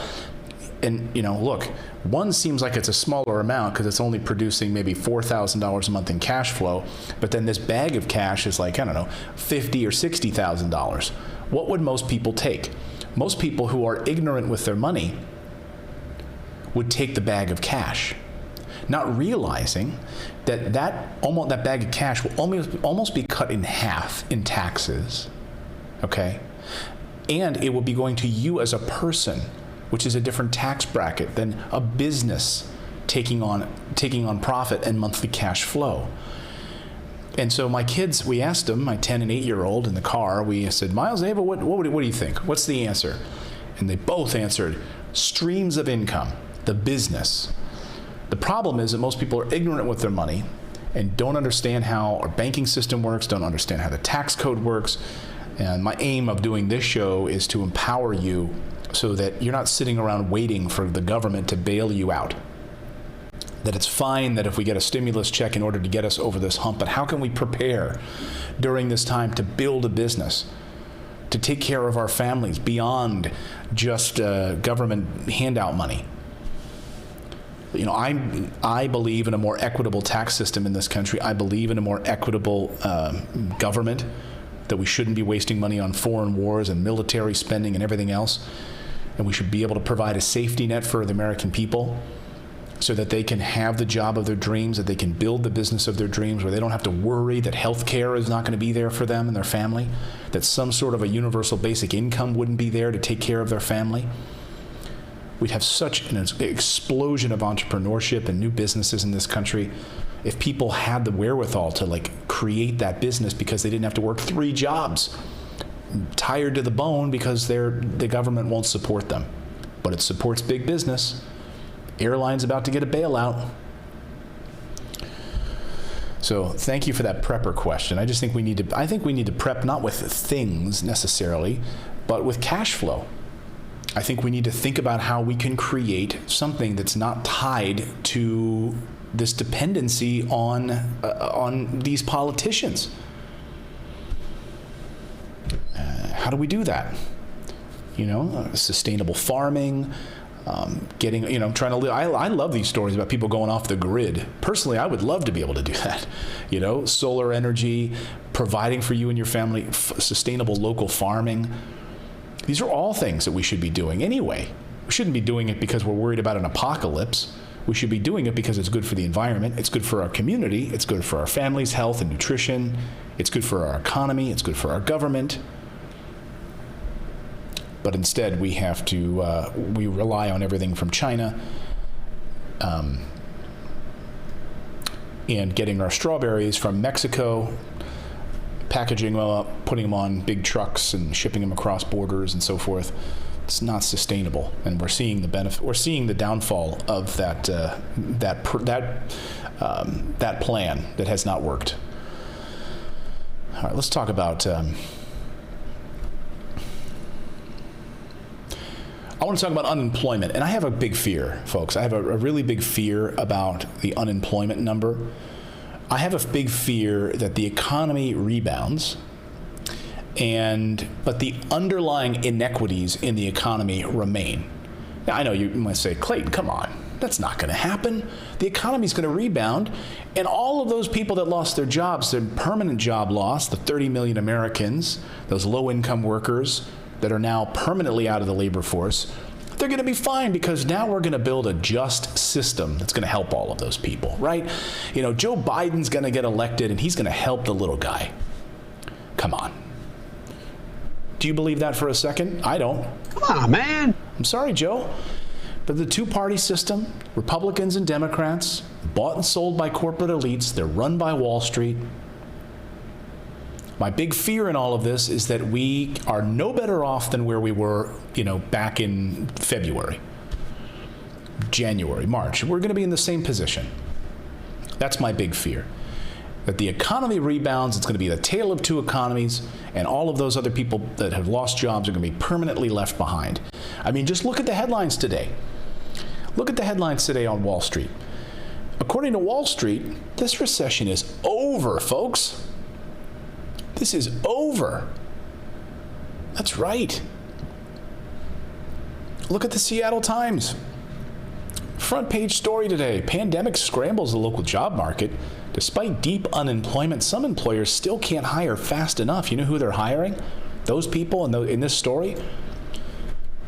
And, look, one seems like it's a smaller amount because it's only producing maybe $4,000 a month in cash flow. But then this bag of cash is $50,000 or $60,000. What would most people take? Most people who are ignorant with their money would take the bag of cash, not realizing that that bag of cash will almost be cut in half in taxes, okay? And it will be going to you as a person, which is a different tax bracket than a business taking on profit and monthly cash flow. And so my kids, we asked them, my 10 and 8-year-old in the car, we said, Miles and Ava, what do you think? What's the answer? And they both answered, streams of income, the business. The problem is that most people are ignorant with their money and don't understand how our banking system works, don't understand how the tax code works. And my aim of doing this show is to empower you so that you're not sitting around waiting for the government to bail you out. That it's fine that if we get a stimulus check in order to get us over this hump, but how can we prepare during this time to build a business, to take care of our families beyond just government handout money? I believe in a more equitable tax system in this country. I believe in a more equitable government, that we shouldn't be wasting money on foreign wars and military spending and everything else. And we should be able to provide a safety net for the American people so that they can have the job of their dreams, that they can build the business of their dreams, where they don't have to worry that health care is not going to be there for them and their family, that some sort of a universal basic income wouldn't be there to take care of their family. We'd have such an explosion of entrepreneurship and new businesses in this country if people had the wherewithal to create that business because they didn't have to work 3 jobs, tired to the bone because the government won't support them. But it supports big business. Airlines about to get a bailout. So thank you for that prepper question. I think we need to prep not with things necessarily, but with cash flow. I think we need to think about how we can create something that's not tied to this dependency on these politicians. how do we do that? Sustainable farming, trying to live. I love these stories about people going off the grid. Personally, I would love to be able to do that. Solar energy, providing for you and your family, sustainable local farming. These are all things that we should be doing anyway. We shouldn't be doing it because we're worried about an apocalypse. We should be doing it because it's good for the environment, it's good for our community, it's good for our families' health and nutrition, it's good for our economy, it's good for our government. But instead, we have to, we rely on everything from China and getting our strawberries from Mexico, packaging them up, putting them on big trucks and shipping them across borders and so forth. It's not sustainable, and we're seeing the benefit. We're seeing the downfall of that plan that has not worked. All right, let's talk about. I want to talk about unemployment, and I have a big fear, folks. I have a really big fear about the unemployment number. I have a big fear that the economy rebounds, but the underlying inequities in the economy remain. Now, I know you might say, Clayton, come on. That's not going to happen. The economy's going to rebound, and all of those people that lost their jobs, their permanent job loss, the 30 million Americans, those low-income workers that are now permanently out of the labor force, they're going to be fine because now we're going to build a just system that's going to help all of those people, right? Joe Biden's going to get elected, and he's going to help the little guy. Come on. Do you believe that for a second? I don't. Come on, man. I'm sorry, Joe. But the two-party system, Republicans and Democrats, bought and sold by corporate elites, they're run by Wall Street. My big fear in all of this is that we are no better off than where we were, back in February, January, March. We're going to be in the same position. That's my big fear. That the economy rebounds, it's going to be the tale of two economies, and all of those other people that have lost jobs are going to be permanently left behind. I mean, just look at the headlines today. Look at the headlines today on Wall Street. According to Wall Street, this recession is over, folks. This is over. That's right. Look at the Seattle Times. Front page story today. Pandemic scrambles the local job market. Despite deep unemployment, some employers still can't hire fast enough. You know who they're hiring? Those people in this story?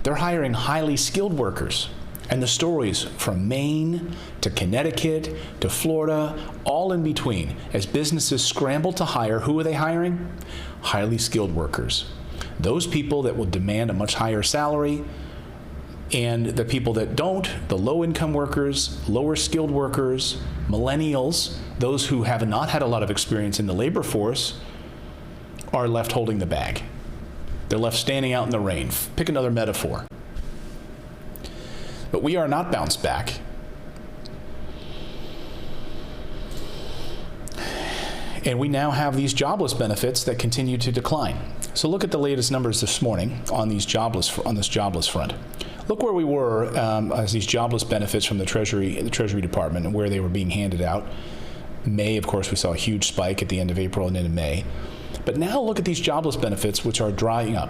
They're hiring highly skilled workers. And the stories from Maine to Connecticut to Florida, all in between. As businesses scramble to hire, who are they hiring? Highly skilled workers. Those people that will demand a much higher salary, and the people that don't, the low-income workers, lower skilled workers, millennials, those who have not had a lot of experience in the labor force, are left holding the bag. They're left standing out in the rain. Pick another metaphor. But we are not bounced back. And we now have these jobless benefits that continue to decline. So look at the latest numbers this morning on this jobless front. Look where we were as these jobless benefits from the Treasury Department and where they were being handed out. May, of course, we saw a huge spike at the end of April and into May. But now look at these jobless benefits, which are drying up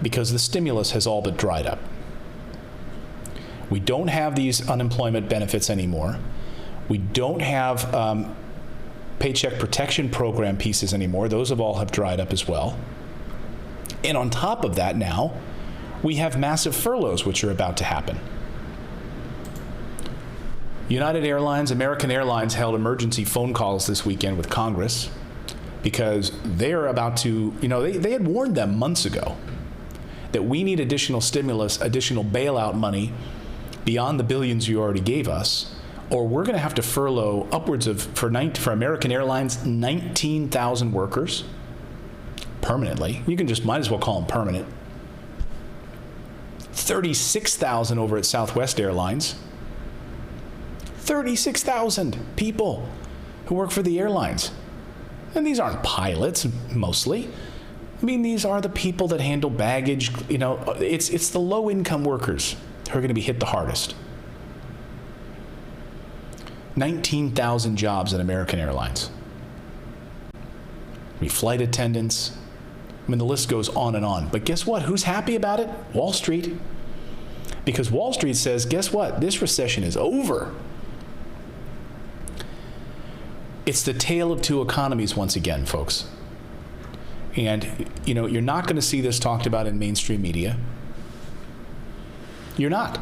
because the stimulus has all but dried up. We don't have these unemployment benefits anymore. We don't have Paycheck Protection Program pieces anymore. Those have dried up as well. And on top of that now, we have massive furloughs which are about to happen. United Airlines, American Airlines held emergency phone calls this weekend with Congress because they're about to, they had warned them months ago that we need additional stimulus, additional bailout money beyond the billions you already gave us, or we're going to have to furlough upwards of, for American Airlines, 19,000 workers permanently. You can might as well call them permanent. 36,000 over at Southwest Airlines. 36,000 people who work for the airlines. And these aren't pilots, mostly. I mean, these are the people that handle baggage. It's the low-income workers who are going to be hit the hardest. 19,000 jobs at American Airlines. Flight attendants, I mean, the list goes on and on. But guess what? Who's happy about it? Wall Street. Because Wall Street says, guess what? This recession is over. It's the tale of two economies once again, folks. And, you know, you're not going to see this talked about in mainstream media. You're not.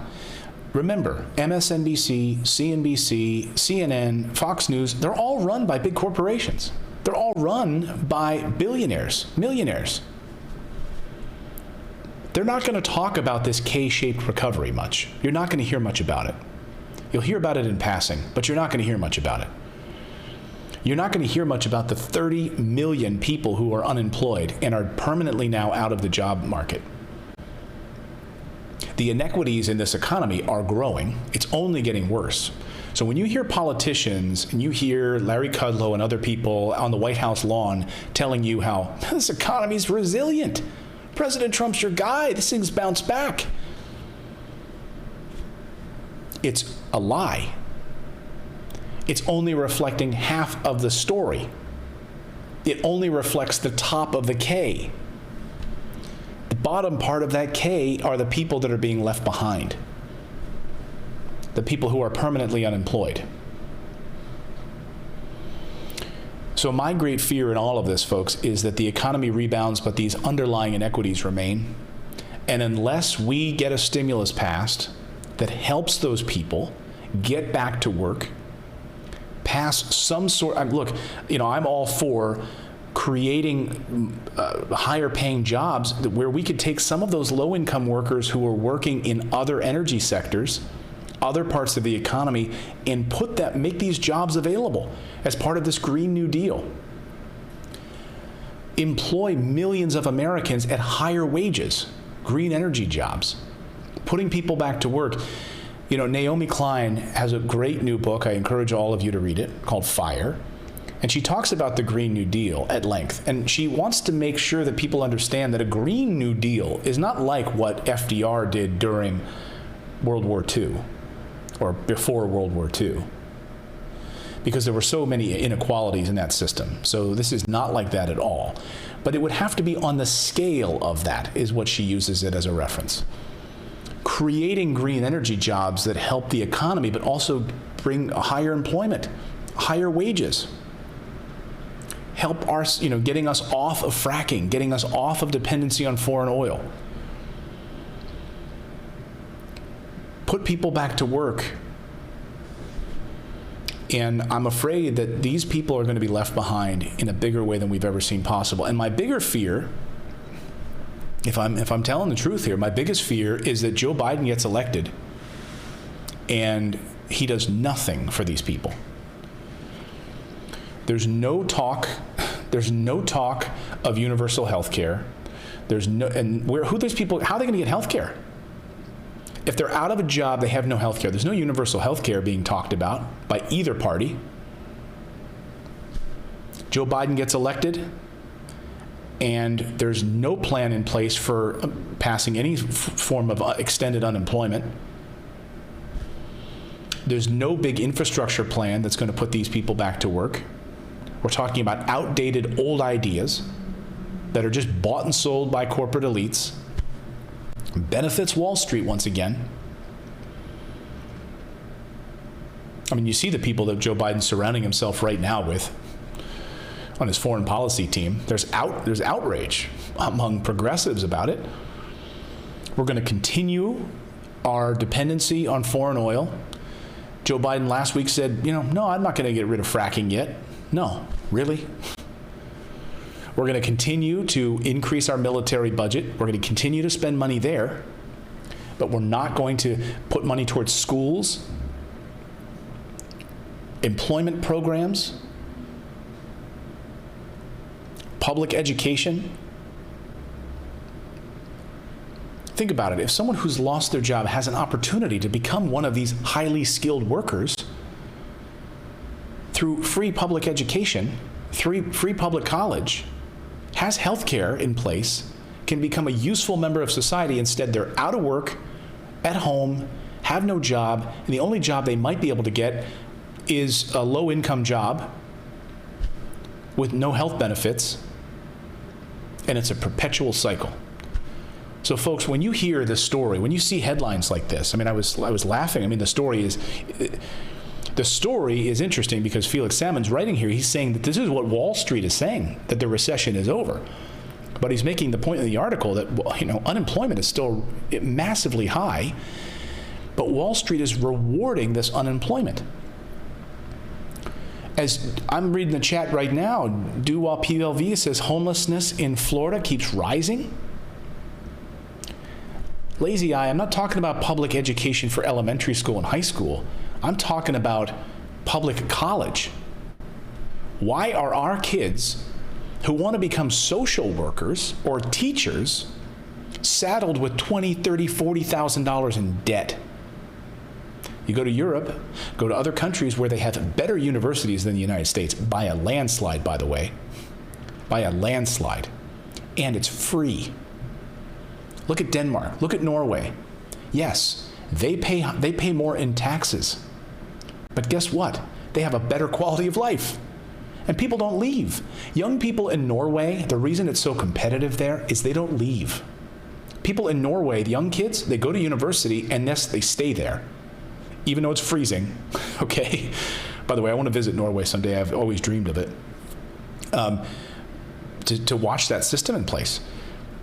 Remember, MSNBC, CNBC, CNN, Fox News, they're all run by big corporations. They're all run by billionaires, millionaires. They're not going to talk about this K-shaped recovery much. You're not going to hear much about it. You'll hear about it in passing, but you're not going to hear much about it. You're not going to hear much about the 30 million people who are unemployed and are permanently now out of the job market. The inequities in this economy are growing. It's only getting worse. So when you hear politicians and you hear Larry Kudlow and other people on the White House lawn telling you how this economy is resilient, President Trump's your guy, this thing's bounced back, it's a lie. It's only reflecting half of the story. It only reflects the top of the K. The bottom part of that K are the people that are being left behind. The people who are permanently unemployed. So my great fear in all of this, folks, is that the economy rebounds, but these underlying inequities remain. And unless we get a stimulus passed that helps those people get back to work, pass some sort, look, you know, I'm all for creating higher paying jobs where we could take some of those low income workers who are working in other energy sectors, other parts of the economy, and make these jobs available as part of this Green New Deal. Employ millions of Americans at higher wages, green energy jobs, putting people back to work. You know, Naomi Klein has a great new book. I encourage all of you to read it, called Fire. And she talks about the Green New Deal at length. And she wants to make sure that people understand that a Green New Deal is not like what FDR did during World War II or before World War II, because there were so many inequalities in that system. So this is not like that at all. But it would have to be on the scale of that, is what she uses it as a reference. Creating green energy jobs that help the economy, but also bring higher employment, higher wages. Help our, getting us off of fracking, getting us off of dependency on foreign oil. Put people back to work. And I'm afraid that these people are going to be left behind in a bigger way than we've ever seen possible. And my bigger fear, if I'm telling the truth here, my biggest fear is that Joe Biden gets elected and he does nothing for these people. There's no talk of universal health care. Who those people, how are they going to get health care? If they're out of a job, they have no health care. There's no universal health care being talked about by either party. Joe Biden gets elected, and there's no plan in place for passing any form of extended unemployment. There's no big infrastructure plan that's going to put these people back to work. We're talking about outdated old ideas that are just bought and sold by corporate elites. Benefits Wall Street once again. I mean, you see the people that Joe Biden's surrounding himself right now with on his foreign policy team. There's outrage among progressives about it. We're going to continue our dependency on foreign oil. Joe Biden last week said, no, I'm not going to get rid of fracking yet. No, really? We're going to continue to increase our military budget. We're going to continue to spend money there, but we're not going to put money towards schools, employment programs, public education. Think about it. If someone who's lost their job has an opportunity to become one of these highly skilled workers through free public education, free public college, has health care in place, can become a useful member of society. Instead, they're out of work, at home, have no job, and the only job they might be able to get is a low-income job with no health benefits. And it's a perpetual cycle. So folks, when you hear this story, when you see headlines like this, I mean, I was laughing. I mean, the story is interesting because Felix Salmon's writing here. He's saying that this is what Wall Street is saying, that the recession is over. But he's making the point in the article that, unemployment is still massively high, but Wall Street is rewarding this unemployment. As I'm reading the chat right now, Duwa PLV says homelessness in Florida keeps rising. Lazy Eye, I'm not talking about public education for elementary school and high school. I'm talking about public college. Why are our kids who want to become social workers or teachers saddled with $20,000, $30,000, $40,000 in debt? You go to Europe, go to other countries where they have better universities than the United States, by a landslide, by the way, by a landslide, and it's free. Look at Denmark, look at Norway. Yes, they pay more in taxes, but guess what? They have a better quality of life, and people don't leave. Young people in Norway, the reason it's so competitive there is they don't leave. People in Norway, the young kids, they go to university and yes, they stay there, even though it's freezing, okay? By the way, I want to visit Norway someday. I've always dreamed of it. To watch that system in place.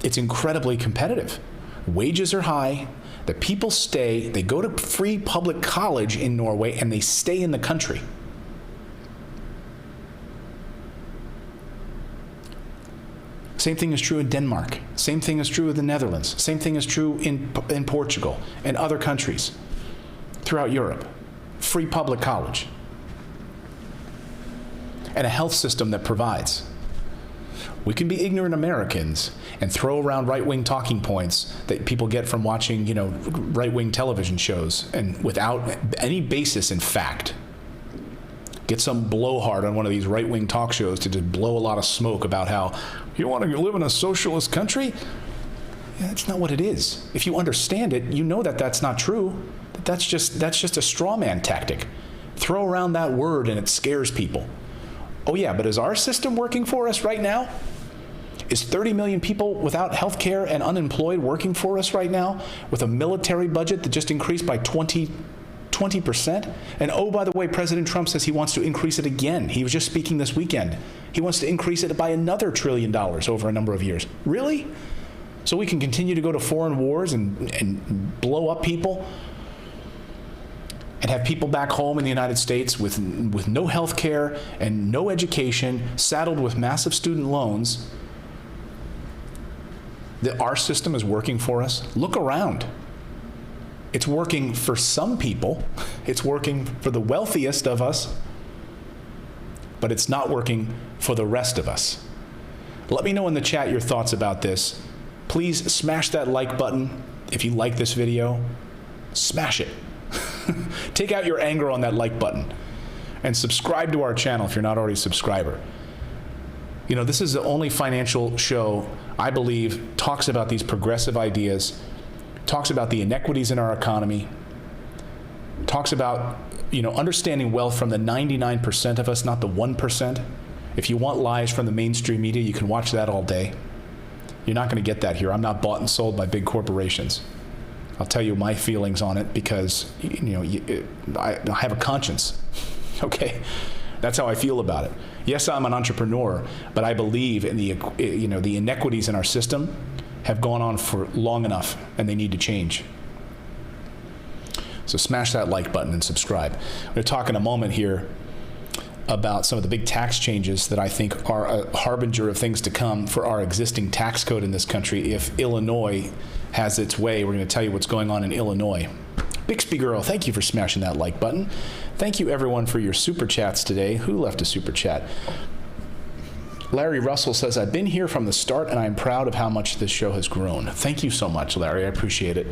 It's incredibly competitive. Wages are high, the people stay, they go to free public college in Norway, and they stay in the country. Same thing is true in Denmark. Same thing is true in the Netherlands. Same thing is true in Portugal and other countries throughout Europe. Free public college. And a health system that provides. We can be ignorant Americans and throw around right-wing talking points that people get from watching, right-wing television shows, and without any basis in fact. Get some blowhard on one of these right-wing talk shows to just blow a lot of smoke about how you want to live in a socialist country? Yeah, that's not what it is. If you understand it, you know that that's not true. That's just a straw man tactic. Throw around that word and it scares people. Oh yeah, but is our system working for us right now? Is 30 million people without health care and unemployed working for us right now with a military budget that just increased by 20%? And oh, by the way, President Trump says he wants to increase it again. He was just speaking this weekend. He wants to increase it by another $1 trillion over a number of years. Really? So we can continue to go to foreign wars and blow up people and have people back home in the United States with no health care and no education, saddled with massive student loans. That our system is working for us? Look around. It's working for some people. It's working for the wealthiest of us, but it's not working for the rest of us. Let me know in the chat your thoughts about this. Please smash that like button if you like this video. Smash it. Take out your anger on that like button and subscribe to our channel if you're not already a subscriber. This is the only financial show, I believe, talks about these progressive ideas, talks about the inequities in our economy, talks about, understanding wealth from the 99% of us, not the 1%. If you want lies from the mainstream media, you can watch that all day. You're not going to get that here. I'm not bought and sold by big corporations. I'll tell you my feelings on it because, I have a conscience, okay? That's how I feel about it. Yes, I'm an entrepreneur, but I believe in the inequities in our system have gone on for long enough, and they need to change. So smash that like button and subscribe. We're going to talk in a moment here about some of the big tax changes that I think are a harbinger of things to come for our existing tax code in this country. If Illinois has its way, we're going to tell you what's going on in Illinois. Bixby Girl, thank you for smashing that like button. Thank you everyone for your super chats today. Who left a super chat? Larry Russell says, I've been here from the start and I'm proud of how much this show has grown. Thank you so much, Larry. I appreciate it.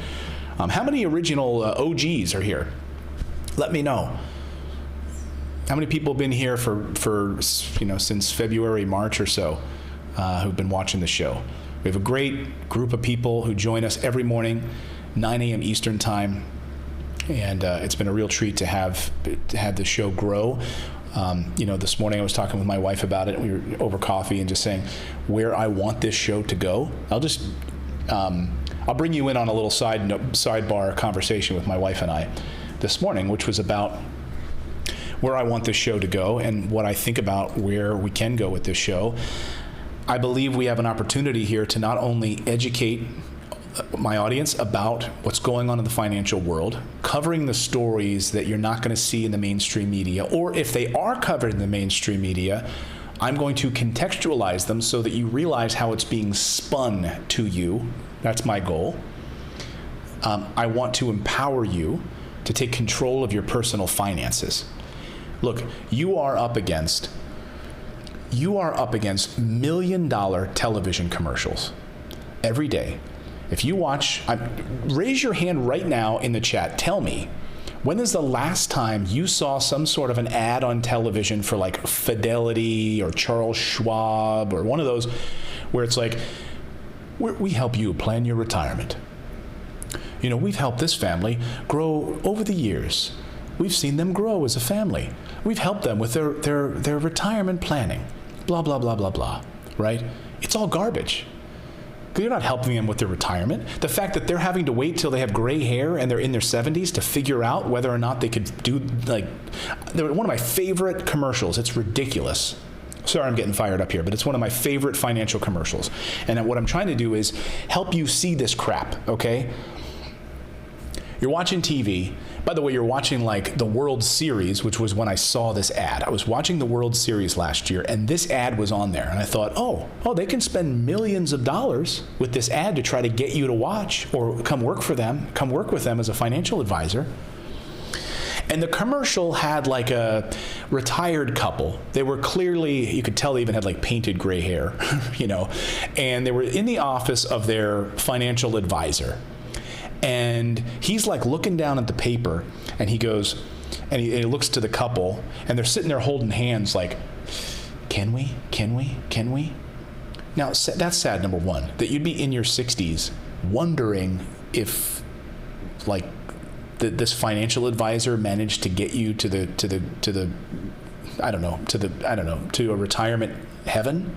How many original OGs are here? Let me know. How many people have been here for since February, March or so, who've been watching the show? We have a great group of people who join us every morning, 9 a.m. Eastern time. And it's been a real treat to have the show grow. This morning I was talking with my wife about it. We were over coffee and just saying where I want this show to go. I'll bring you in on a little sidebar conversation with my wife and I this morning, which was about where I want this show to go and what I think about where we can go with this show. I believe we have an opportunity here to not only educate my audience about what's going on in the financial world, covering the stories that you're not going to see in the mainstream media, or if they are covered in the mainstream media, I'm going to contextualize them so that you realize how it's being spun to you. That's my goal. I want to empower you to take control of your personal finances. Look, you are up against $1 million television commercials every day. If you watch, raise your hand right now in the chat. Tell me, when is the last time you saw some sort of an ad on television for like Fidelity or Charles Schwab or one of those where it's like, we help you plan your retirement. We've helped this family grow over the years. We've seen them grow as a family. We've helped them with their retirement planning. Blah, blah, blah, blah, blah, right? It's all garbage. You're not helping them with their retirement. The fact that they're having to wait till they have gray hair and they're in their 70s to figure out whether or not they could do, they're one of my favorite commercials. It's ridiculous. Sorry, I'm getting fired up here, but it's one of my favorite financial commercials. And what I'm trying to do is help you see this crap, okay? You're watching TV. By the way, you're watching like the World Series, which was when I saw this ad. I was watching the World Series last year, and this ad was on there. And I thought, oh, they can spend millions of dollars with this ad to try to get you to watch or come work with them as a financial advisor. And the commercial had like a retired couple. They were clearly, you could tell they even had like painted gray hair, and they were in the office of their financial advisor. And he's like looking down at the paper, and he goes, and he looks to the couple, and they're sitting there holding hands like, can we? Now, that's sad, number one, that you'd be in your 60s wondering if like this financial advisor managed to get you to a retirement heaven.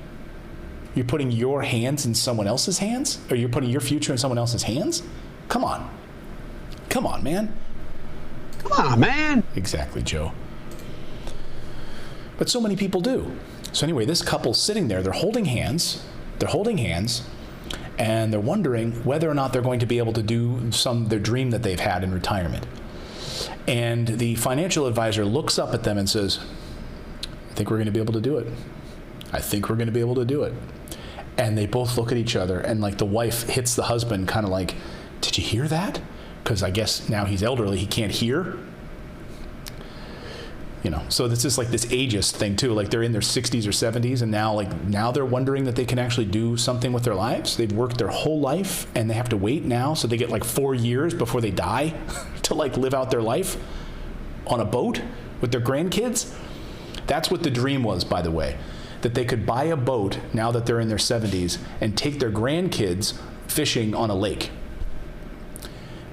You're putting your hands in someone else's hands, or you're putting your future in someone else's hands. Come on, man. Come on, man. Exactly, Joe. But so many people do. So anyway, this couple's sitting there. They're holding hands, and they're wondering whether or not they're going to be able to do their dream that they've had in retirement. And the financial advisor looks up at them and says, I think we're going to be able to do it. And they both look at each other, and like the wife hits the husband kind of like, did you hear that? Because I guess now he's elderly, he can't hear. So this is like this ageist thing too. Like they're in their 60s or 70s, and now they're wondering that they can actually do something with their lives. They've worked their whole life, and they have to wait now, so they get like 4 years before they die to like live out their life on a boat with their grandkids. That's what the dream was, by the way, that they could buy a boat now that they're in their 70s and take their grandkids fishing on a lake.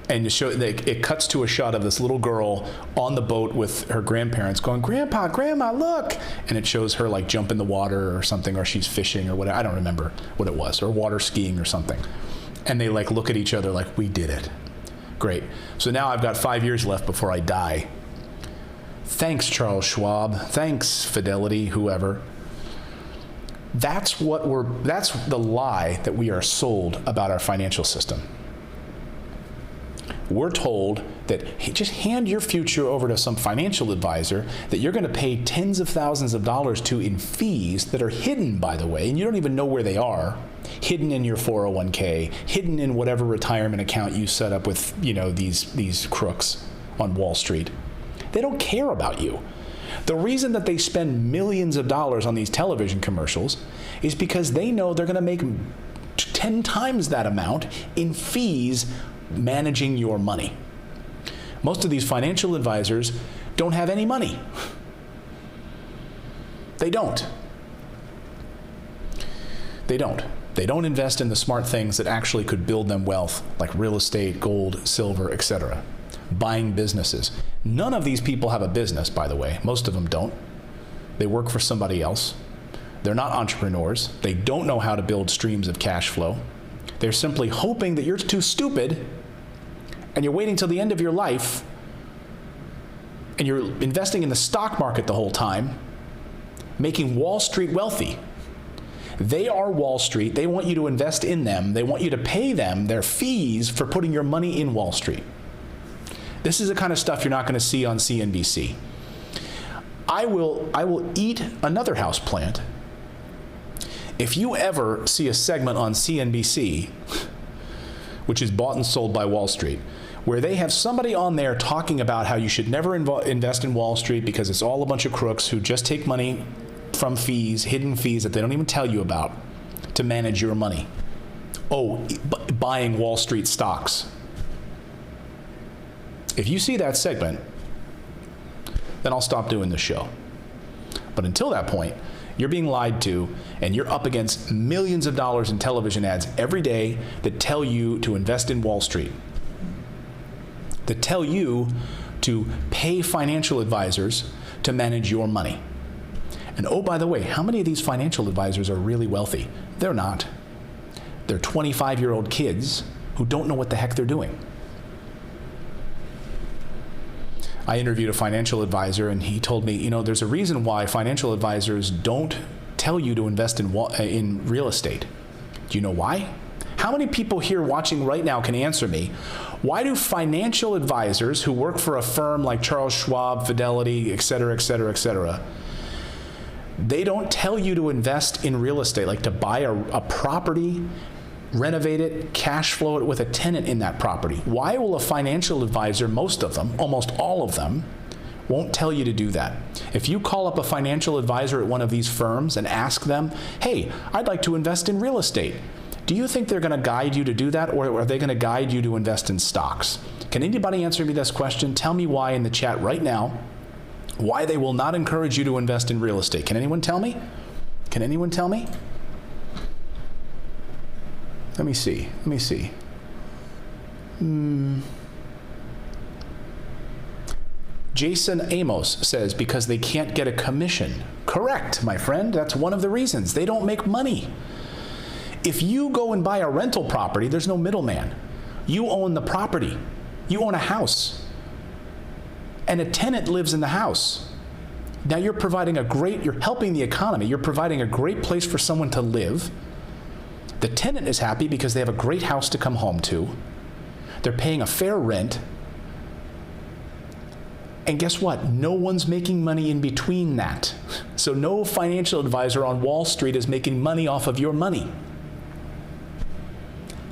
And it cuts to a shot of this little girl on the boat with her grandparents going, Grandpa, Grandma, look. And it shows her like jump in the water or something, or she's fishing or whatever. I don't remember what it was, or water skiing or something. And they like look at each other like, we did it. Great. So now I've got 5 years left before I die. Thanks, Charles Schwab. Thanks, Fidelity, whoever. That's the lie that we are sold about our financial system. We're told that, hey, just hand your future over to some financial advisor that you're going to pay tens of thousands of dollars to in fees that are hidden, by the way, and you don't even know where they are, hidden in your 401k, hidden in whatever retirement account you set up with, these crooks on Wall Street. They don't care about you. The reason that they spend millions of dollars on these television commercials is because they know they're going to make 10 times that amount in fees managing your money. Most of these financial advisors don't have any money. They don't. They don't invest in the smart things that actually could build them wealth, like real estate, gold, silver, etc. Buying businesses. None of these people have a business, by the way. Most of them don't. They work for somebody else. They're not entrepreneurs. They don't know how to build streams of cash flow. They're simply hoping that you're too stupid and you're waiting till the end of your life and you're investing in the stock market the whole time, making Wall Street wealthy. They are Wall Street. They want you to invest in them. They want you to pay them their fees for putting your money in Wall Street. This is the kind of stuff you're not going to see on CNBC. I will eat another house plant if you ever see a segment on CNBC, which is bought and sold by Wall Street, where they have somebody on there talking about how you should never invest in Wall Street because it's all a bunch of crooks who just take money from fees, hidden fees that they don't even tell you about, to manage your money. Oh, buying Wall Street stocks. If you see that segment, then I'll stop doing the show. But until that point, you're being lied to, and you're up against millions of dollars in television ads every day that tell you to invest in Wall Street, that tell you to pay financial advisors to manage your money. And oh, by the way, how many of these financial advisors are really wealthy? They're not. They're 25-year-old kids who don't know what the heck they're doing. I interviewed a financial advisor, and he told me, there's a reason why financial advisors don't tell you to invest in real estate. Do you know why? How many people here watching right now can answer me? Why do financial advisors who work for a firm like Charles Schwab, Fidelity, et cetera, et cetera, et cetera, they don't tell you to invest in real estate, like to buy a property, renovate it, cash flow it with a tenant in that property? Why will a financial advisor, most of them, almost all of them, won't tell you to do that? If you call up a financial advisor at one of these firms and ask them, hey, I'd like to invest in real estate, do you think they're going to guide you to do that, or are they going to guide you to invest in stocks? Can anybody answer me this question? Tell me why in the chat right now, why they will not encourage you to invest in real estate. Can anyone tell me? Can anyone tell me? Let me see. Jason Amos says because they can't get a commission. Correct, my friend. That's one of the reasons. They don't make money. If you go and buy a rental property, there's no middleman. You own the property. You own a house. And a tenant lives in the house. Now you're helping the economy. You're providing a great place for someone to live. The tenant is happy because they have a great house to come home to. They're paying a fair rent. And guess what? No one's making money in between that. So no financial advisor on Wall Street is making money off of your money.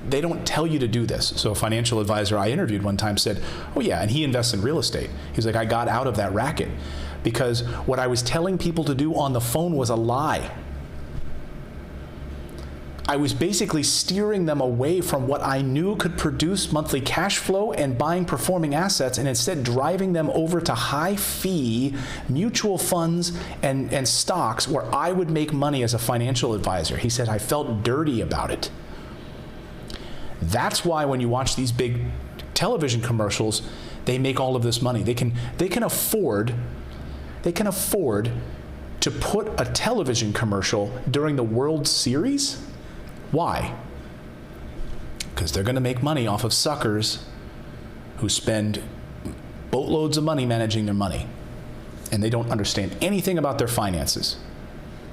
They don't tell you to do this. So a financial advisor I interviewed one time said, oh yeah, and he invests in real estate. He's like, I got out of that racket because what I was telling people to do on the phone was a lie. I was basically steering them away from what I knew could produce monthly cash flow and buying performing assets, and instead driving them over to high fee mutual funds and stocks where I would make money as a financial advisor. He said, I felt dirty about it. That's why when you watch these big television commercials, they make all of this money. They can afford to put a television commercial during the World Series. Why? Because they're going to make money off of suckers who spend boatloads of money managing their money, and they don't understand anything about their finances.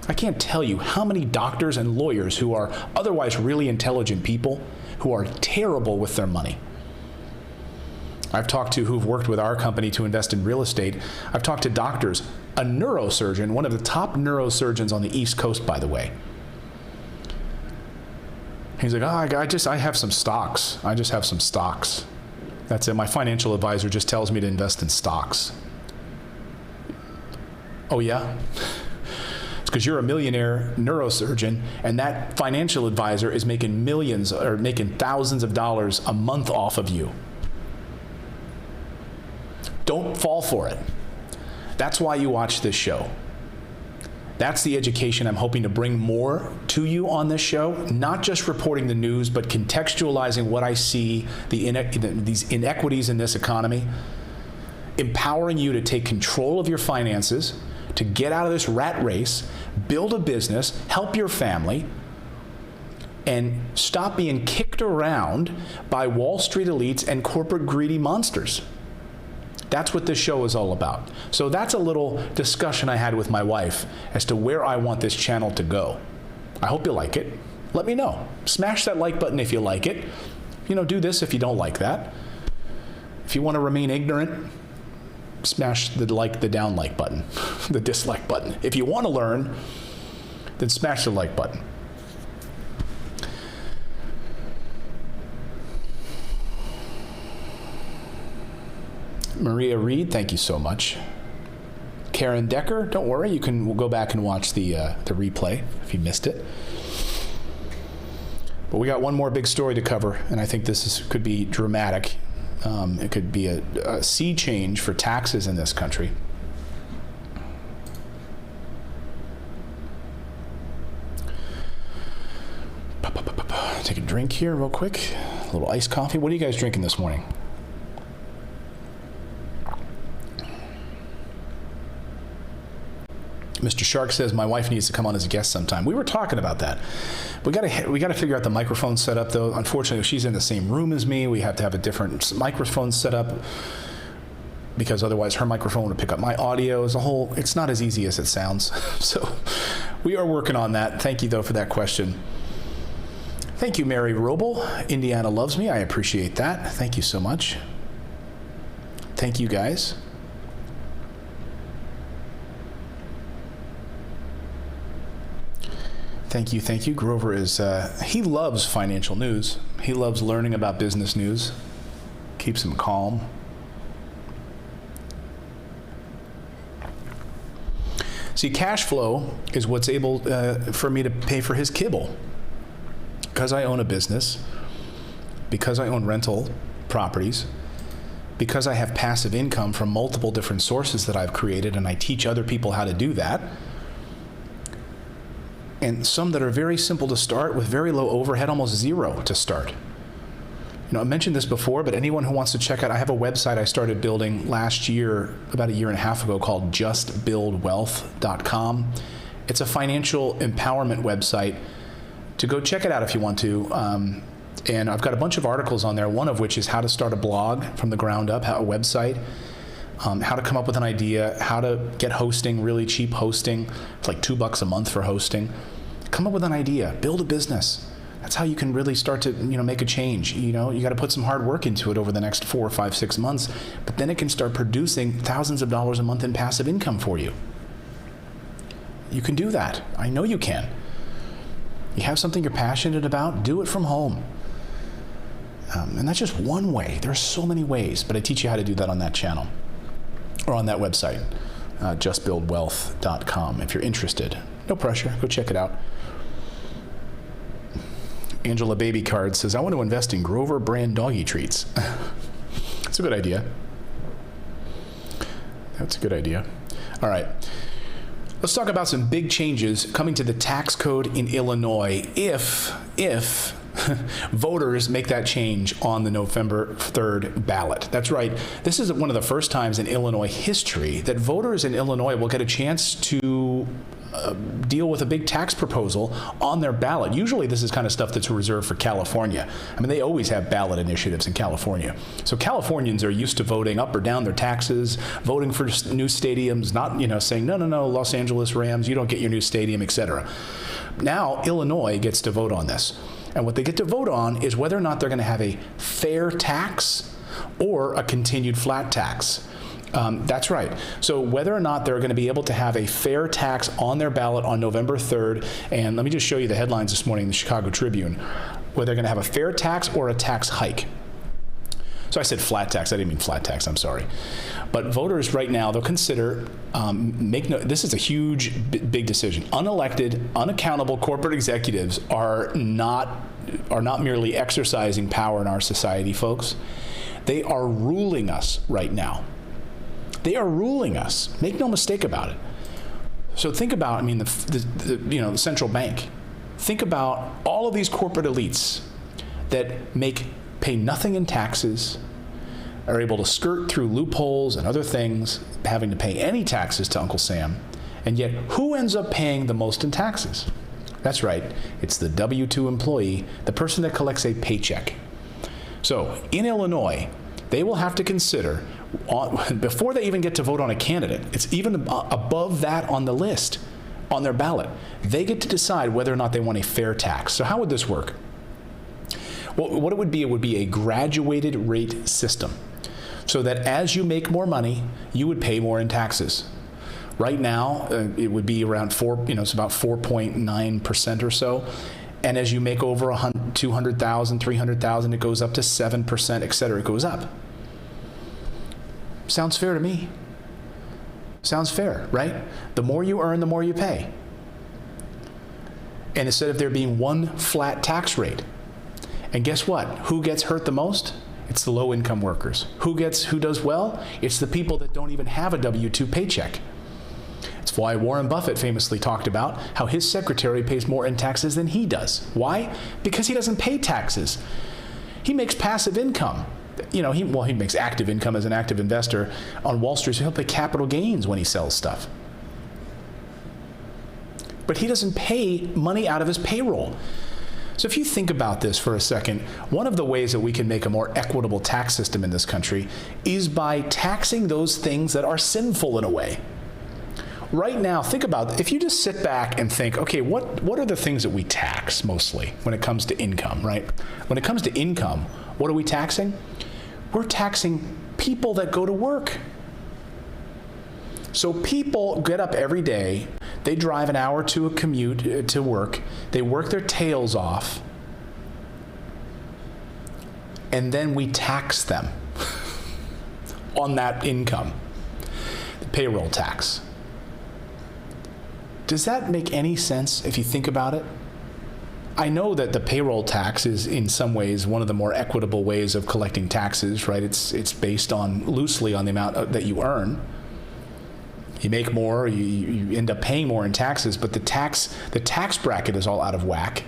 I can't tell you how many doctors and lawyers who are otherwise really intelligent people who are terrible with their money. I've talked to who've worked with our company to invest in real estate. I've talked to doctors, a neurosurgeon, one of the top neurosurgeons on the East Coast, by the way. He's like, I have some stocks. I just have some stocks. That's it. My financial advisor just tells me to invest in stocks. Oh yeah? It's because you're a millionaire neurosurgeon, and that financial advisor is making millions or making thousands of dollars a month off of you. Don't fall for it. That's why you watch this show. That's the education I'm hoping to bring more to you on this show, not just reporting the news, but contextualizing what I see, these inequities in this economy, empowering you to take control of your finances, to get out of this rat race, build a business, help your family, and stop being kicked around by Wall Street elites and corporate greedy monsters. That's what this show is all about. So that's a little discussion I had with my wife as to where I want this channel to go. I hope you like it. Let me know. Smash that like button if you like it. Do this if you don't like that. If you want to remain ignorant, smash the down like button, the dislike button. If you want to learn, then smash the like button. Maria Reed, thank you so much. Karen Decker, don't worry, we'll go back and watch the replay if you missed it. But we got one more big story to cover, and I think this could be dramatic. It could be a sea change for taxes in this country. Take a drink here real quick. A little iced coffee. What are you guys drinking this morning? Mr. Shark says my wife needs to come on as a guest sometime. We were talking about that. We got to figure out the microphone setup though. Unfortunately, she's in the same room as me. We have to have a different microphone setup because otherwise her microphone would pick up my audio as a whole. It's not as easy as it sounds. So we are working on that. Thank you though for that question. Thank you, Mary Roble. Indiana loves me. I appreciate that. Thank you so much. Thank you guys. Thank you. Grover he loves financial news. He loves learning about business news. Keeps him calm. See, cash flow is what's able for me to pay for his kibble. Because I own a business, because I own rental properties, because I have passive income from multiple different sources that I've created, and I teach other people how to do that, and some that are very simple to start with very low overhead, almost zero to start. I mentioned this before, but anyone who wants to check out, I have a website I started building last year, about a year and a half ago, called justbuildwealth.com. It's a financial empowerment website. To go check it out if you want to. And I've got a bunch of articles on there, one of which is how to start a blog from the ground up, a website, how to come up with an idea, how to get hosting, really cheap hosting. It's like $2 a month for hosting. Come up with an idea, build a business. That's how you can really start to, make a change. You got to put some hard work into it over the next 4, 5, 6 months, but then it can start producing thousands of dollars a month in passive income for you. You can do that. I know you can. You have something you're passionate about, do it from home. And that's just one way. There's so many ways, but I teach you how to do that on that channel or on that website, justbuildwealth.com. If you're interested, no pressure, go check it out. Angela Baby Card says, I want to invest in Grover brand doggy treats. That's a good idea. That's a good idea. All right. Let's talk about some big changes coming to the tax code in Illinois if voters make that change on the November 3rd ballot. That's right. This is one of the first times in Illinois history that voters in Illinois will get a chance to deal with a big tax proposal on their ballot. Usually this is kind of stuff that's reserved for California. I mean, they always have ballot initiatives in California. So Californians are used to voting up or down their taxes, voting for new stadiums, not, saying, no, Los Angeles Rams, you don't get your new stadium, etc. Now, Illinois gets to vote on this. And what they get to vote on is whether or not they're going to have a fair tax or a continued flat tax. That's right. So whether or not they're going to be able to have a fair tax on their ballot on November 3rd, and let me just show you the headlines this morning in the Chicago Tribune, whether they're going to have a fair tax or a tax hike. So I said flat tax. I didn't mean flat tax. I'm sorry. But voters right now, they'll consider, this is a huge, big decision. Unelected, unaccountable corporate executives are not merely exercising power in our society, folks. They are ruling us right now. They are ruling us. Make no mistake about it. So think about, the central bank. Think about all of these corporate elites that pay nothing in taxes, are able to skirt through loopholes and other things, having to pay any taxes to Uncle Sam, And yet, who ends up paying the most in taxes? That's right, it's the W-2 employee, the person that collects a paycheck. So, in Illinois, they will have to consider, before they even get to vote on a candidate, it's even above that on the list, on their ballot. They get to decide whether or not they want a fair tax. So how would this work? Well, what it would be a graduated rate system, so that as you make more money, you would pay more in taxes. Right now, it would be around it's about 4.9% or so. And as you make over 200,000, 300,000, it goes up to 7%, et cetera. It goes up. Sounds fair to me. Sounds fair, right? The more you earn, the more you pay. And instead of there being one flat tax rate. And guess what? Who gets hurt the most? It's the low-income workers. Who does well? It's the people that don't even have a W-2 paycheck. It's why Warren Buffett famously talked about how his secretary pays more in taxes than he does. Why? Because he doesn't pay taxes. He makes passive income. He makes active income as an active investor on Wall Street, so he'll pay capital gains when he sells stuff. But he doesn't pay money out of his payroll. So if you think about this for a second, one of the ways that we can make a more equitable tax system in this country is by taxing those things that are sinful in a way. Right now, think about, if you just sit back and think, okay, what are the things that we tax mostly when it comes to income, right? When it comes to income, what are we taxing? We're taxing people that go to work. So people get up every day, they drive an hour to a commute to work, they work their tails off, and then we tax them on that income, the payroll tax. Does that make any sense if you think about it? I know that the payroll tax is in some ways one of the more equitable ways of collecting taxes, right? It's based loosely on the amount that you earn. You make more, you end up paying more in taxes, but the tax bracket is all out of whack.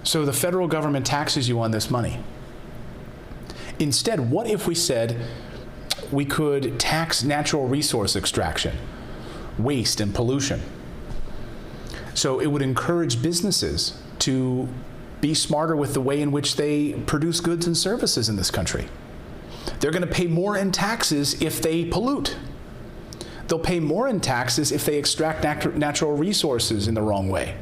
So the federal government taxes you on this money. Instead, what if we said we could tax natural resource extraction, waste and pollution? So it would encourage businesses to be smarter with the way in which they produce goods and services in this country. They're going to pay more in taxes if they pollute. They'll pay more in taxes if they extract natural resources in the wrong way.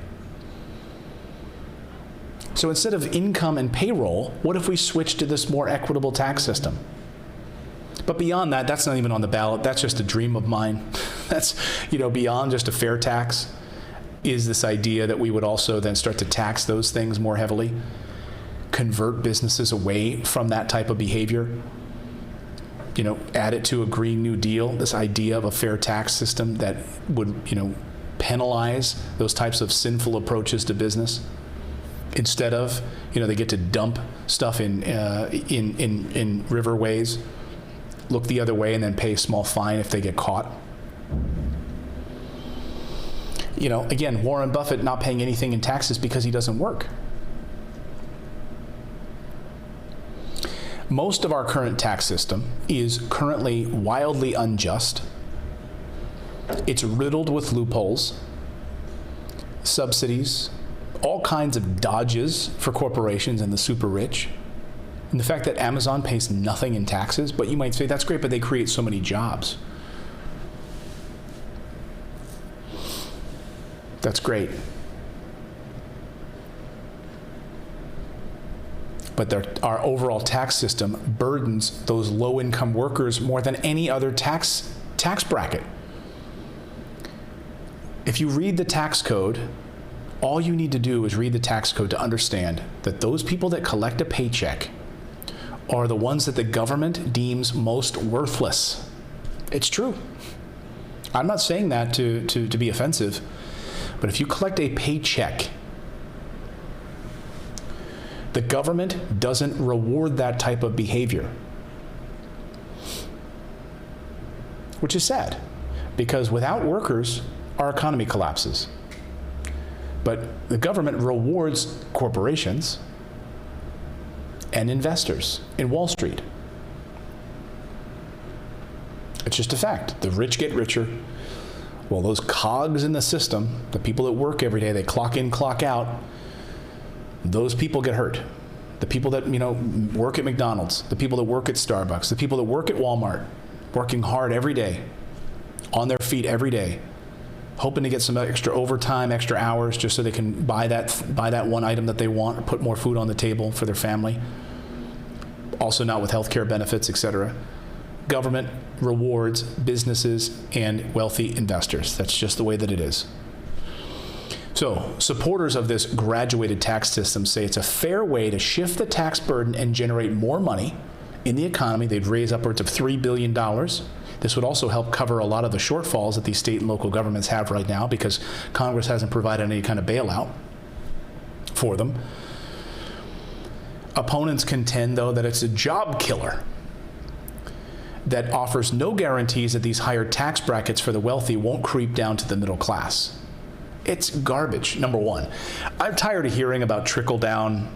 So instead of income and payroll, what if we switch to this more equitable tax system? But beyond that, that's not even on the ballot. That's just a dream of mine. That's, beyond just a fair tax is this idea that we would also then start to tax those things more heavily, convert businesses away from that type of behavior, add it to a Green New Deal, this idea of a fair tax system that would, penalize those types of sinful approaches to business. Instead of, they get to dump stuff in riverways, look the other way, and then pay a small fine if they get caught. Again, Warren Buffett not paying anything in taxes because he doesn't work. Most of our current tax system is currently wildly unjust. It's riddled with loopholes, subsidies, all kinds of dodges for corporations and the super rich. And the fact that Amazon pays nothing in taxes, but you might say, that's great, but they create so many jobs. That's great. But our overall tax system burdens those low-income workers more than any other tax bracket. If you read the tax code, all you need to do is read the tax code to understand that those people that collect a paycheck are the ones that the government deems most worthless. It's true. I'm not saying that to be offensive, but if you collect a paycheck, the government doesn't reward that type of behavior, which is sad, because without workers, our economy collapses. But the government rewards corporations and investors in Wall Street. It's just a fact. The rich get richer. Well, those cogs in the system, the people that work every day, they clock in, clock out, those people get hurt. The people that, work at McDonald's, the people that work at Starbucks, the people that work at Walmart, working hard every day, on their feet every day, hoping to get some extra overtime, extra hours, just so they can buy that one item that they want, or put more food on the table for their family. Also not with health care benefits, etc. Government rewards businesses and wealthy investors. That's just the way that it is. So, supporters of this graduated tax system say it's a fair way to shift the tax burden and generate more money in the economy. They'd raise upwards of $3 billion. This would also help cover a lot of the shortfalls that these state and local governments have right now, because Congress hasn't provided any kind of bailout for them. Opponents contend, though, that it's a job killer that offers no guarantees that these higher tax brackets for the wealthy won't creep down to the middle class. It's garbage, number one. I'm tired of hearing about trickle-down.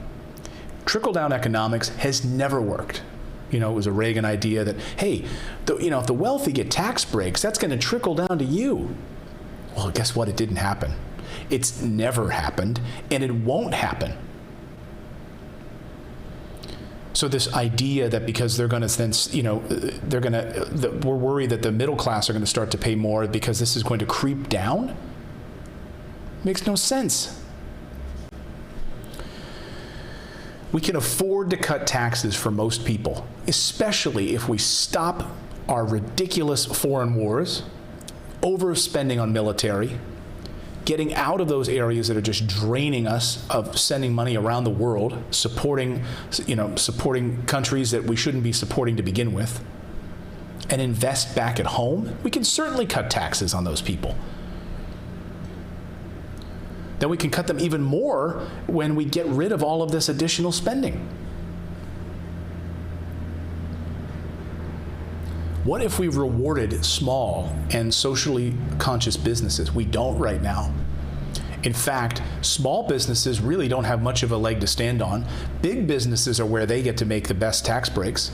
Trickle-down economics has never worked. It was a Reagan idea that, hey, if the wealthy get tax breaks, that's going to trickle down to you. Well, guess what? It didn't happen. It's never happened, and it won't happen. So this idea that because they're going to then, we're worried that the middle class are going to start to pay more because this is going to creep down, makes no sense. We can afford to cut taxes for most people, especially if we stop our ridiculous foreign wars, overspending on military, getting out of those areas that are just draining us of sending money around the world, supporting countries that we shouldn't be supporting to begin with, and invest back at home. We can certainly cut taxes on those people. Then we can cut them even more when we get rid of all of this additional spending. What if we rewarded small and socially conscious businesses? We don't right now. In fact, small businesses really don't have much of a leg to stand on. Big businesses are where they get to make the best tax breaks.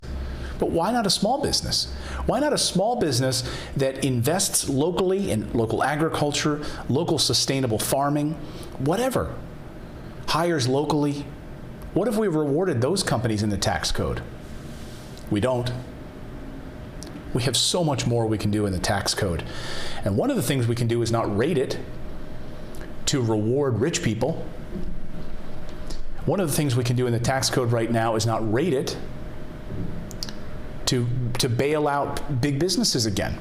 But why not a small business? Why not a small business that invests locally in local agriculture, local sustainable farming, whatever, hires locally? What if we rewarded those companies in the tax code? We don't. We have so much more we can do in the tax code. And one of the things we can do is not rate it to reward rich people. One of the things we can do in the tax code right now is not rate it to bail out big businesses again.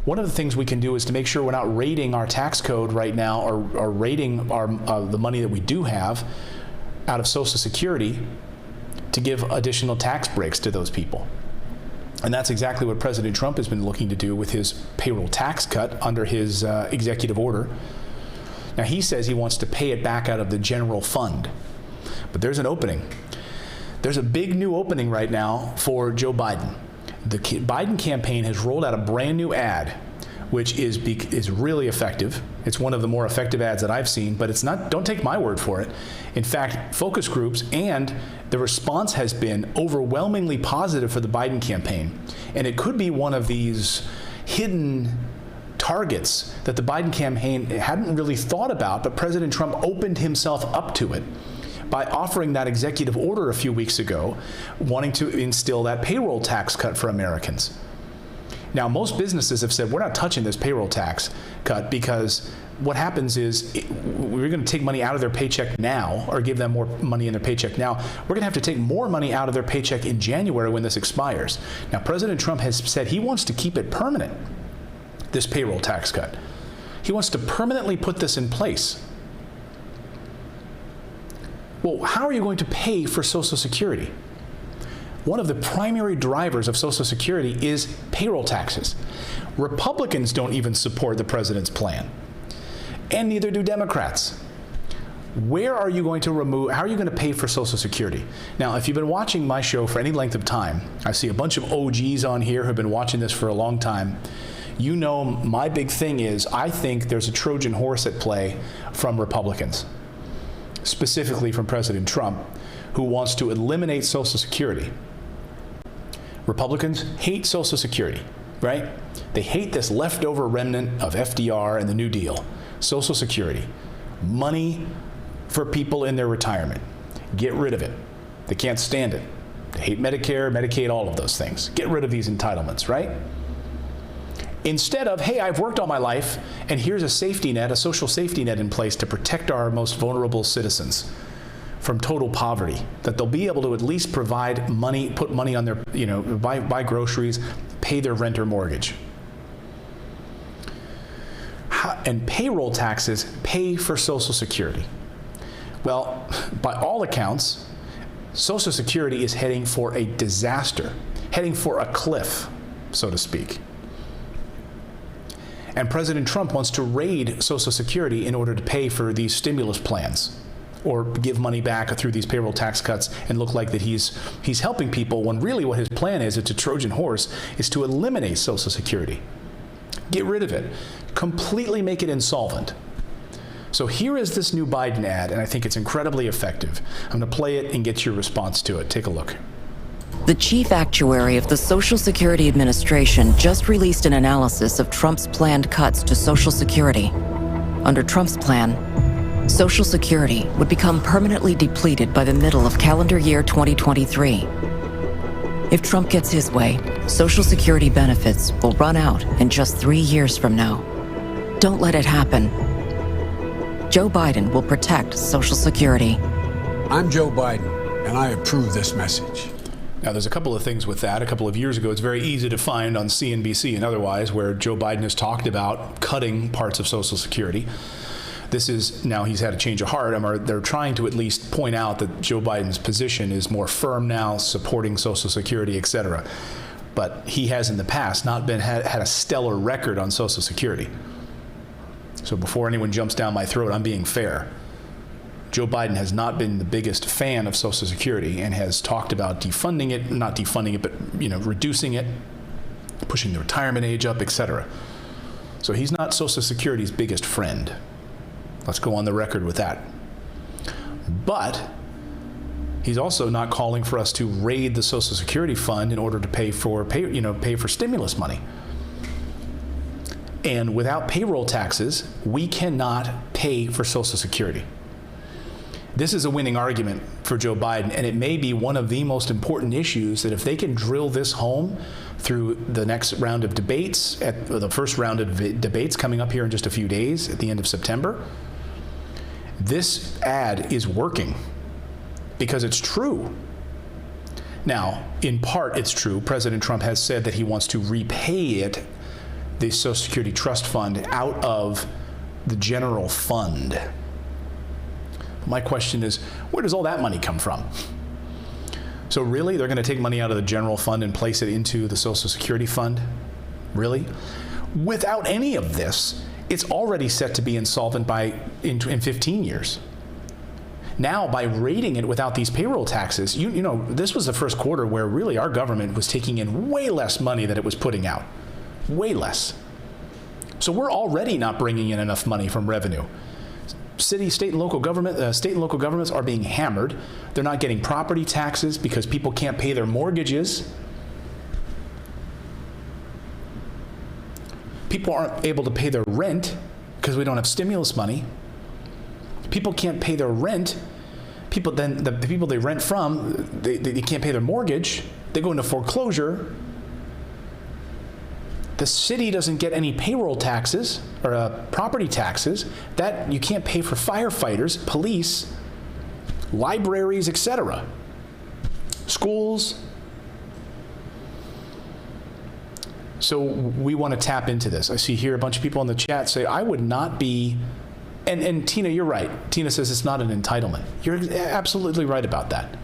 One of the things we can do is to make sure we're not rating our tax code right now, or rating the money that we do have out of Social Security to give additional tax breaks to those people. And that's exactly what President Trump has been looking to do with his payroll tax cut under his executive order. Now, he says he wants to pay it back out of the general fund, but there's an opening. There's a big new opening right now for Joe Biden. The Biden campaign has rolled out a brand new ad, which is really effective. It's one of the more effective ads that I've seen, but it's not, don't take my word for it. In fact, focus groups and the response has been overwhelmingly positive for the Biden campaign. And it could be one of these hidden targets that the Biden campaign hadn't really thought about, but President Trump opened himself up to it by offering that executive order a few weeks ago, wanting to instill that payroll tax cut for Americans. Now, most businesses have said, we're not touching this payroll tax cut, because what happens is we're going to take money out of their paycheck now, or give them more money in their paycheck now. We're going to have to take more money out of their paycheck in January when this expires. Now, President Trump has said he wants to keep it permanent, this payroll tax cut. He wants to permanently put this in place. Well, how are you going to pay for Social Security? One of the primary drivers of Social Security is payroll taxes. Republicans don't even support the president's plan, and neither do Democrats. Where are you going to remove, how are you going to pay for Social Security? Now, if you've been watching my show for any length of time, I see a bunch of OGs on here who've been watching this for a long time. You know, my big thing is I think there's a Trojan horse at play from Republicans, specifically from President Trump, who wants to eliminate Social Security. Republicans hate Social Security. right? They hate this leftover remnant of FDR and the New Deal. Social Security. Money for people in their retirement. Get rid of it. They can't stand it. They hate Medicare, Medicaid, all of those things. Get rid of these entitlements, right? Instead of, hey, I've worked all my life, and here's a safety net, a social safety net in place to protect our most vulnerable citizens from total poverty, that they'll be able to at least provide money, put money on their, buy groceries, pay their rent or mortgage. And payroll taxes pay for Social Security. Well, by all accounts, Social Security is heading for a disaster, heading for a cliff, so to speak. And President Trump wants to raid Social Security in order to pay for these stimulus plans or give money back through these payroll tax cuts and look like that he's helping people, when really what his plan is, it's a Trojan horse, is to eliminate Social Security. Get rid of it. Completely make it insolvent. So here is this new Biden ad, and I think it's incredibly effective. I'm going to play it and get your response to it. Take a look. The chief actuary of the Social Security Administration just released an analysis of Trump's planned cuts to Social Security. Under Trump's plan, Social Security would become permanently depleted by the middle of calendar year 2023. If Trump gets his way, Social Security benefits will run out in just 3 years from now. Don't let it happen. Joe Biden will protect Social Security. I'm Joe Biden, and I approve this message. Now, there's a couple of things with that. A couple of years ago, it's very easy to find on CNBC and otherwise, where Joe Biden has talked about cutting parts of Social Security. This is, now he's had a change of heart. They're trying to at least point out that Joe Biden's position is more firm now, supporting Social Security, et cetera. But he has in the past not had a stellar record on Social Security. So before anyone jumps down my throat, I'm being fair. Joe Biden has not been the biggest fan of Social Security and has talked about defunding it, not defunding it, but reducing it, pushing the retirement age up, et cetera. So he's not Social Security's biggest friend. Let's go on the record with that. But he's also not calling for us to raid the Social Security fund in order to pay for stimulus money. And without payroll taxes, we cannot pay for Social Security. This is a winning argument for Joe Biden, and it may be one of the most important issues that if they can drill this home through the next round of debates, the first round of debates coming up here in just a few days at the end of September, this ad is working because it's true. Now, in part, it's true. President Trump has said that he wants to repay the Social Security Trust Fund out of the general fund. My question is, where does all that money come from? So really, they're going to take money out of the general fund and place it into the Social Security fund? Really? Without any of this, it's already set to be insolvent in 15 years. Now, by raiding it without these payroll taxes, this was the first quarter where really our government was taking in way less money than it was putting out. Way less. So we're already not bringing in enough money from revenue. State and local governments are being hammered. They're not getting property taxes because people can't pay their mortgages. People aren't able to pay their rent because we don't have stimulus money. People can't pay their rent. The people they rent from, they can't pay their mortgage. They go into foreclosure. The city doesn't get any payroll taxes or property taxes. That you can't pay for firefighters, police, libraries, etc. Schools. So we want to tap into this. I see here a bunch of people in the chat say, I would not be, and Tina, you're right. Tina says it's not an entitlement. You're absolutely right about that.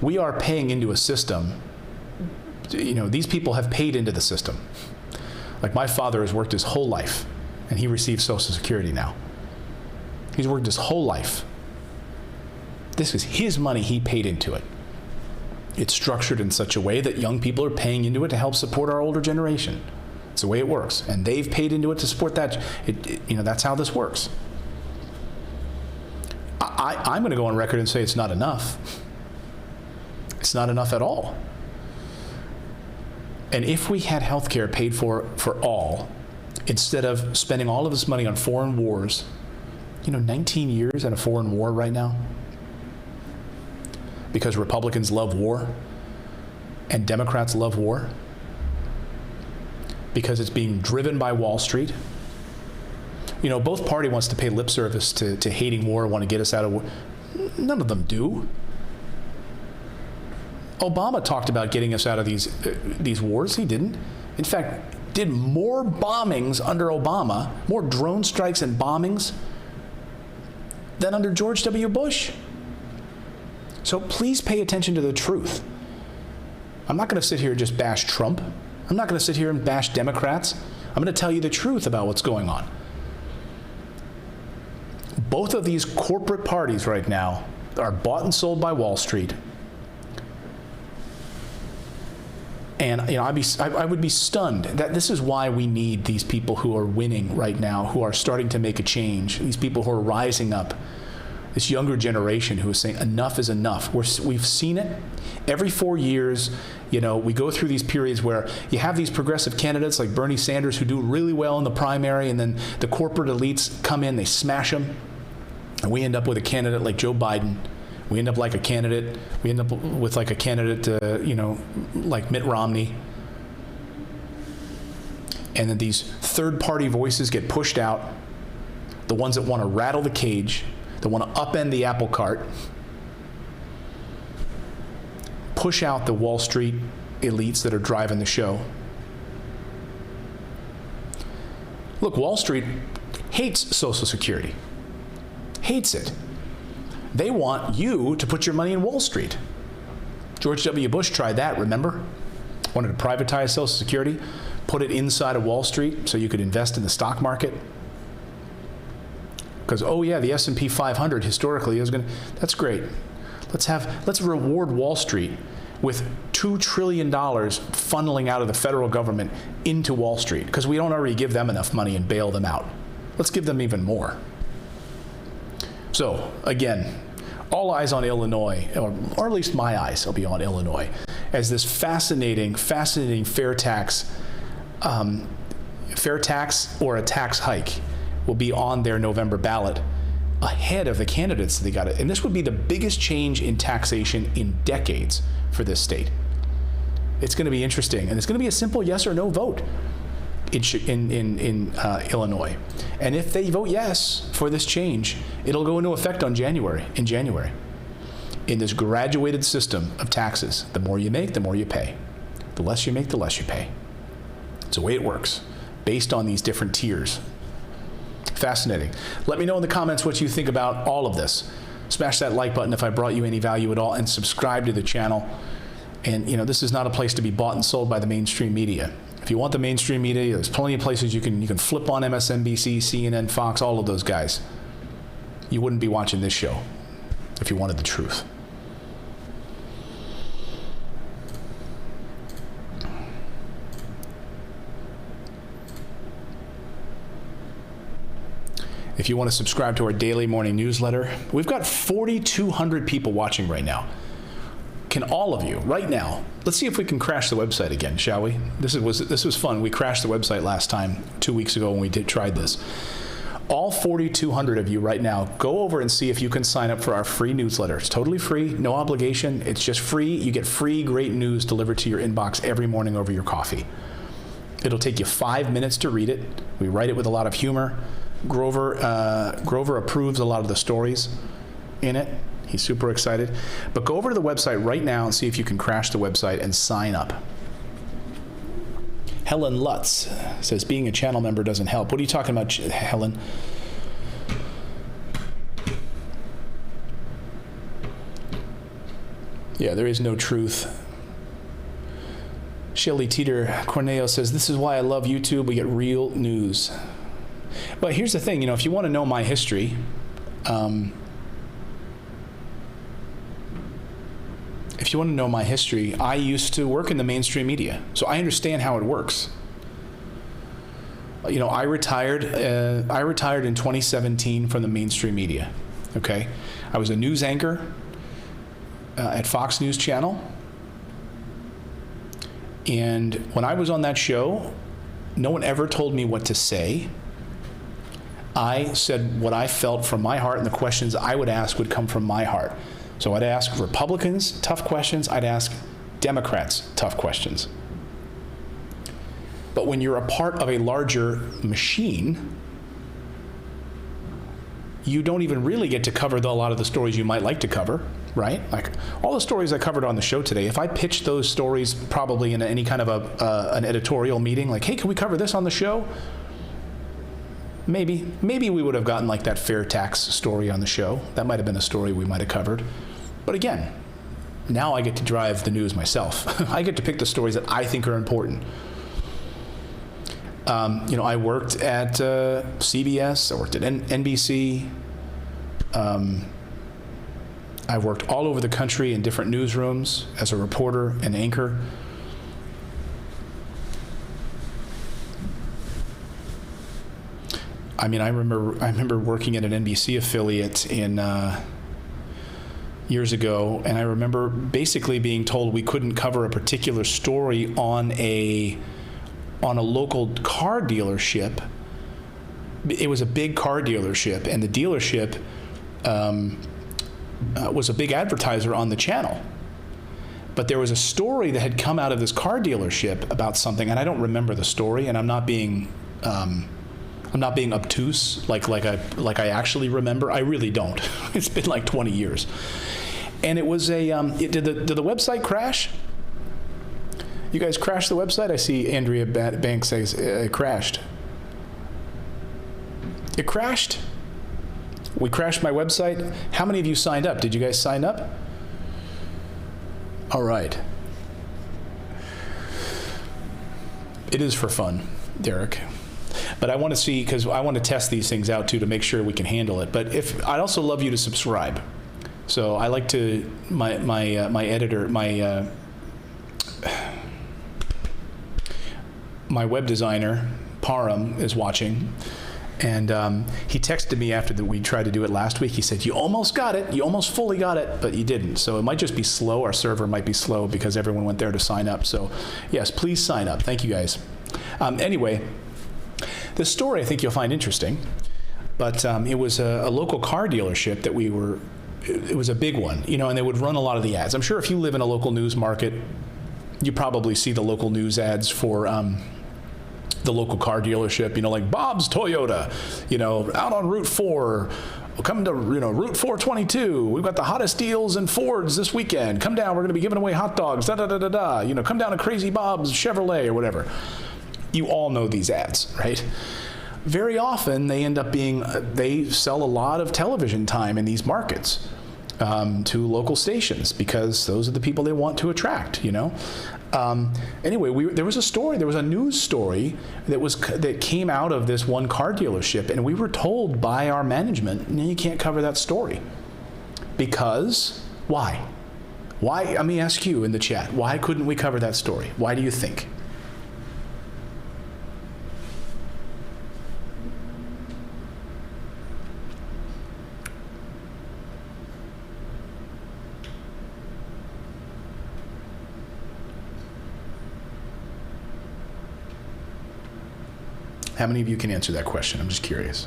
We are paying into a system. These people have paid into the system. Like my father has worked his whole life, and he receives Social Security now. He's worked his whole life. This is his money, he paid into it. It's structured in such a way that young people are paying into it to help support our older generation. It's the way it works. And they've paid into it to support that. That's how this works. I'm going to go on record and say it's not enough. It's not enough at all. And if we had health care paid for all, instead of spending all of this money on foreign wars, 19 years in a foreign war right now, because Republicans love war and Democrats love war, because it's being driven by Wall Street. Both parties wants to pay lip service to hating war, want to get us out of war. None of them do. Obama talked about getting us out of these wars. He didn't. In fact, did more bombings under Obama, more drone strikes and bombings than under George W. Bush. So please pay attention to the truth. I'm not going to sit here and just bash Trump. I'm not going to sit here and bash Democrats. I'm going to tell you the truth about what's going on. Both of these corporate parties right now are bought and sold by Wall Street. And I would be stunned that this is why we need these people who are winning right now, who are starting to make a change, these people who are rising up, this younger generation who is saying enough is enough. We've seen it. Every 4 years, we go through these periods where you have these progressive candidates like Bernie Sanders who do really well in the primary, and then the corporate elites come in, they smash them, and we end up with a candidate like Joe Biden. We end up with like a candidate, like Mitt Romney. And then these third-party voices get pushed out, the ones that want to rattle the cage, that want to upend the apple cart, push out the Wall Street elites that are driving the show. Look, Wall Street hates Social Security, hates it. They want you to put your money in Wall Street. George W. Bush tried that, remember? Wanted to privatize Social Security, put it inside of Wall Street so you could invest in the stock market. Because, the S&P 500 historically is that's great. Let's reward Wall Street with $2 trillion funneling out of the federal government into Wall Street, because we don't already give them enough money and bail them out. Let's give them even more. So, again, all eyes on Illinois, or at least my eyes will be on Illinois, as this fascinating fair tax or a tax hike will be on their November ballot ahead of the candidates that they got it. And this would be the biggest change in taxation in decades for this state. It's going to be interesting, and it's going to be a simple yes or no vote in Illinois. And if they vote yes for this change, it'll go into effect in January. In this graduated system of taxes, the more you make, the more you pay. The less you make, the less you pay. It's the way it works, based on these different tiers. Fascinating. Let me know in the comments what you think about all of this. Smash that like button if I brought you any value at all, and subscribe to the channel. And this is not a place to be bought and sold by the mainstream media. If you want the mainstream media, there's plenty of places you can flip on MSNBC, CNN, Fox, all of those guys. You wouldn't be watching this show if you wanted the truth. If you want to subscribe to our daily morning newsletter, we've got 4,200 people watching right now. Can all of you, right now, let's see if we can crash the website again, shall we? This was fun. We crashed the website last time, 2 weeks ago when we tried this. All 4,200 of you right now, go over and see if you can sign up for our free newsletter. It's totally free, no obligation. It's just free. You get free, great news delivered to your inbox every morning over your coffee. It'll take you 5 minutes to read it. We write it with a lot of humor. Grover approves a lot of the stories in it. He's super excited. But go over to the website right now and see if you can crash the website and sign up. Helen Lutz says being a channel member doesn't help. What are you talking about, Helen? Yeah, there is no truth. Shelly Teeter Corneo says, this is why I love YouTube. We get real news. But here's the thing, if you want to know my history, I used to work in the mainstream media, so I understand how it works. I retired in 2017 from the mainstream media. Okay, I was a news anchor at Fox News Channel, And when I was on that show, no one ever told me what to say. I said what I felt from my heart, and the questions I would ask would come from my heart. So I'd ask Republicans tough questions. I'd ask Democrats tough questions. But when you're a part of a larger machine, you don't even really get to cover a lot of the stories you might like to cover, right? Like all the stories I covered on the show today, if I pitched those stories probably in any kind of an editorial meeting, like, hey, can we cover this on the show? Maybe we would have gotten like that fair tax story on the show. That might have been a story we might have covered. But again, now I get to drive the news myself. I get to pick the stories that I think are important. I worked at CBS, I worked at NBC. I worked all over the country in different newsrooms as a reporter and anchor. I mean, I remember working at an NBC affiliate in years ago, and I remember basically being told we couldn't cover a particular story on a local car dealership. It was a big car dealership, and the dealership was a big advertiser on the channel. But there was a story that had come out of this car dealership about something, and I don't remember the story, and I'm not being obtuse like I actually remember. I really don't. It's been like 20 years. And it was did the website crash? You guys crashed the website? I see Andrea Banks says it crashed. It crashed? We crashed my website. How many of you signed up? Did you guys sign up? All right. It is for fun, Derek. But I want to see, because I want to test these things out too to make sure we can handle it. But I'd also love you to subscribe. So I like to, my editor, my web designer, Param, is watching. And he texted me after we tried to do it last week. He said, you almost got it. You almost fully got it, but you didn't. So it might just be slow. Our server might be slow because everyone went there to sign up. So yes, please sign up. Thank you, guys. Anyway, this story I think you'll find interesting. But it was a local car dealership that it was a big one, and they would run a lot of the ads. I'm sure if you live in a local news market, you probably see the local news ads for the local car dealership, like Bob's Toyota, out on Route 4, come to, Route 422. We've got the hottest deals in Fords this weekend. Come down, we're going to be giving away hot dogs, da-da-da-da-da. Come down to Crazy Bob's Chevrolet or whatever. You all know these ads, right? Very often they sell a lot of television time in these markets to local stations because those are the people they want to attract, Anyway, there was a news story that came out of this one car dealership, and we were told by our management, no, you can't cover that story. Because, why? Why? Let me ask you in the chat, why couldn't we cover that story? Why do you think? How many of you can answer that question? I'm just curious.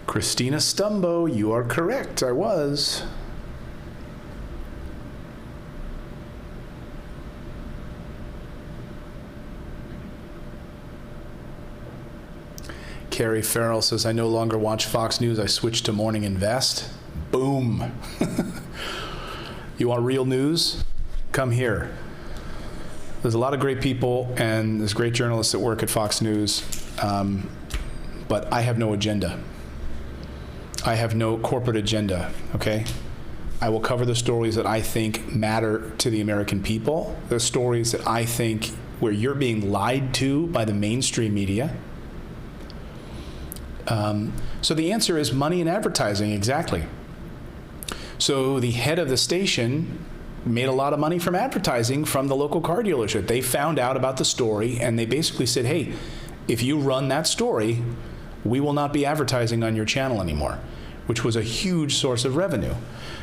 Christina Stumbo, you are correct. I was. Carrie Farrell says, I no longer watch Fox News. I switched to Morning Invest. Boom. You want real news? Come here. There's a lot of great people and there's great journalists that work at Fox News, but I have no agenda. I have no corporate agenda, okay? I will cover the stories that I think matter to the American people, the stories that I think where you're being lied to by the mainstream media. So the answer is money and advertising, exactly. So the head of the station made a lot of money from advertising from the local car dealership. They found out about the story and they basically said, hey, if you run that story, we will not be advertising on your channel anymore. which was a huge source of revenue.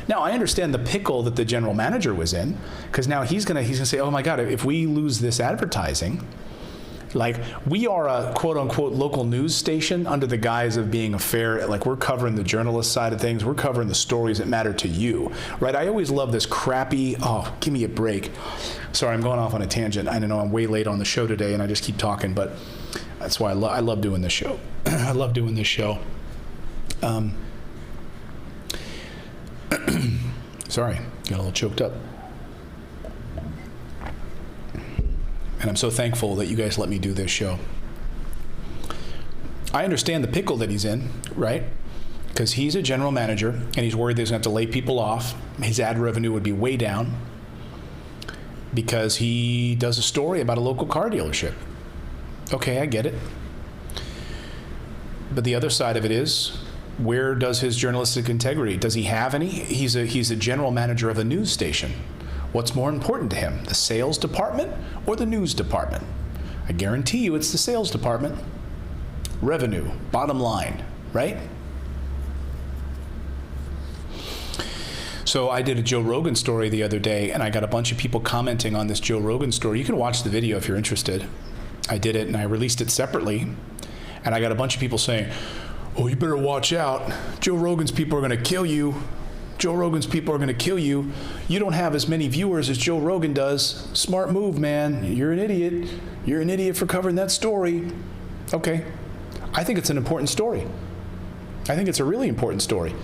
Now, I understand the pickle that the general manager was in, because now he's gonna say, oh my God, if we lose this advertising, like, we are a quote-unquote local news station under the guise of being a fair, like, we're covering the journalist side of things, we're covering the stories that matter to you, right? I always love this crappy, oh, give me a break. Sorry, I'm going off on a tangent. I know I'm way late on the show today, and I just keep talking, but that's why I love doing this show. I love doing this show. Sorry, got a little choked up. And I'm so thankful that you guys let me do this show. I understand the pickle that he's in, right? Because he's a general manager, and he's worried that he's going to have to lay people off. His ad revenue would be way down because he does a story about a local car dealership. Okay, I get it. But the other side of it is, where does his journalistic integrity? Does he have any? He's a general manager of a news station. What's more important to him, the sales department or the news department? I guarantee you it's the sales department. Revenue, bottom line, right? So I did a Joe Rogan story the other day, and I got a bunch of people commenting on this Joe Rogan story. You can watch the video if you're interested. I did it, and I released it separately, and I got a bunch of people saying, oh, you better watch out. Joe Rogan's people are going to kill you. Joe Rogan's people are going to kill you. You don't have as many viewers as Joe Rogan does. Smart move, man. You're an idiot. You're an idiot for covering that story. Okay. I think it's an important story. I think it's a really important story,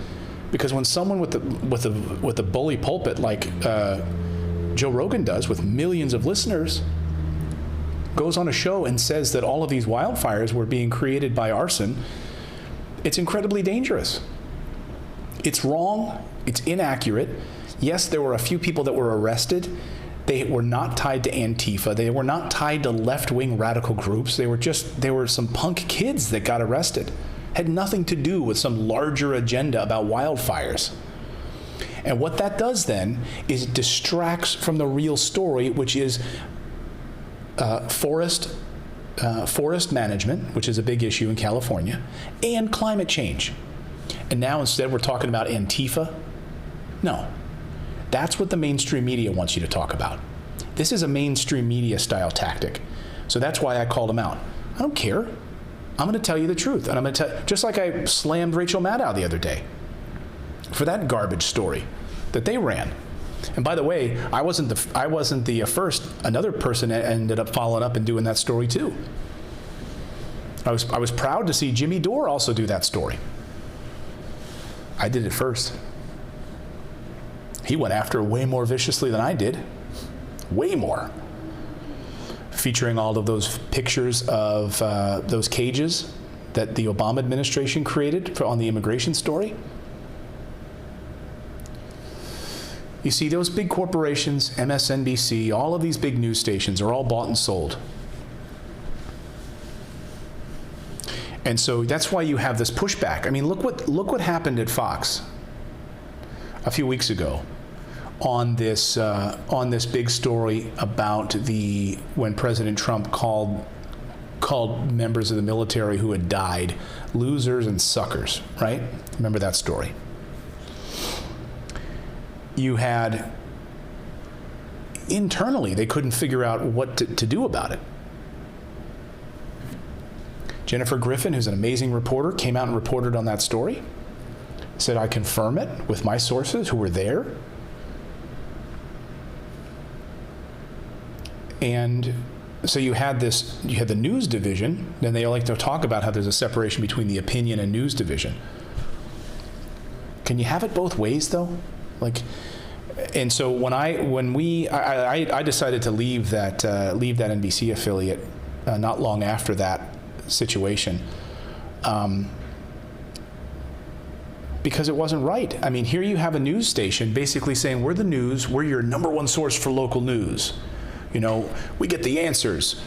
because when someone with a bully pulpit like Joe Rogan does, with millions of listeners, goes on a show and says that all of these wildfires were being created by arson, it's incredibly dangerous. It's wrong. It's inaccurate. Yes, there were a few people that were arrested. They were not tied to Antifa. They were not tied to left-wing radical groups. They were some punk kids that got arrested. Had nothing to do with some larger agenda about wildfires. And what that does then is it distracts from the real story, which is forest management, which is a big issue in California, and climate change. And now instead we're talking about Antifa. No, that's what the mainstream media wants you to talk about. This is a mainstream media style tactic. So that's why I called him out. I don't care. I'm going to tell you the truth. And I'm going to tell, just like I slammed Rachel Maddow the other day for that garbage story that they ran. And by the way, I wasn't the first. Another person ended up following up and doing that story too. I was proud to see Jimmy Dore also do that story. I did it first. He went after it way more viciously than I did. Way more. Featuring all of those pictures of those cages that the Obama administration created on the immigration story. You see, those big corporations, MSNBC, all of these big news stations are all bought and sold. And so that's why you have this pushback. I mean, look what happened at Fox a few weeks ago on this big story about when President Trump called members of the military who had died losers and suckers, right? Remember that story? You had internally, they couldn't figure out what to do about it. Jennifer Griffin, who's an amazing reporter, came out and reported on that story. Said, I confirm it with my sources who were there. And so you had the news division, then they like to talk about how there's a separation between the opinion and news division. Can you have it both ways though? And so when I decided to leave that NBC affiliate not long after that situation, because it wasn't right. I mean, here you have a news station basically saying, we're the news, we're your number one source for local news. You know, we get the answers.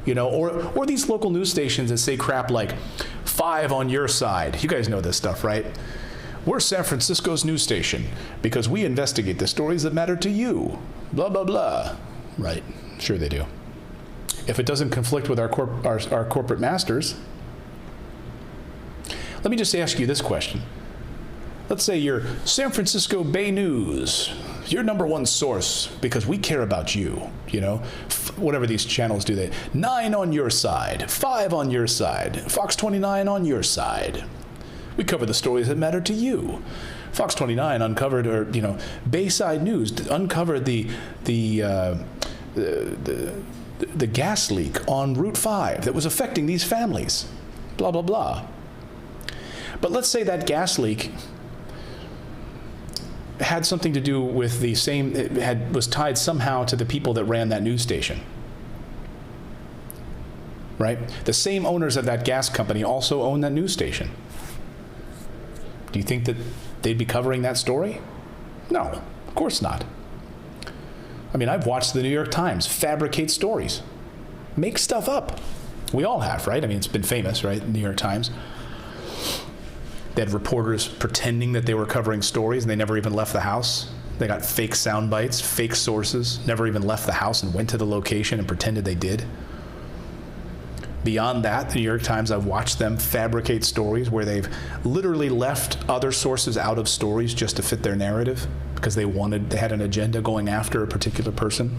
You know, or these local news stations that say crap like 5 on your side. You guys know this stuff, right? We're San Francisco's news station because we investigate the stories that matter to you. Blah, blah, blah. Right, sure they do. If it doesn't conflict with our corporate masters. Let me just ask you this question. Let's say you're San Francisco Bay News, your number one source, because we care about you, whatever these channels do. 9 on your side, 5 on your side, Fox 29 on your side. We cover the stories that matter to you. Fox 29 uncovered, or Bayside News uncovered the gas leak on Route 5 that was affecting these families. Blah blah blah. But let's say that gas leak had something to do with was tied somehow to the people that ran that news station. Right? The same owners of that gas company also own that news station. Do you think that they'd be covering that story? No, of course not. I mean, I've watched the New York Times fabricate stories, make stuff up. We all have, right? I mean, it's been famous, right? New York Times. They had reporters pretending that they were covering stories and they never even left the house. They got fake sound bites, fake sources, never even left the house and went to the location and pretended they did. Beyond that, the New York Times, I've watched them fabricate stories where they've literally left other sources out of stories just to fit their narrative because they had an agenda going after a particular person.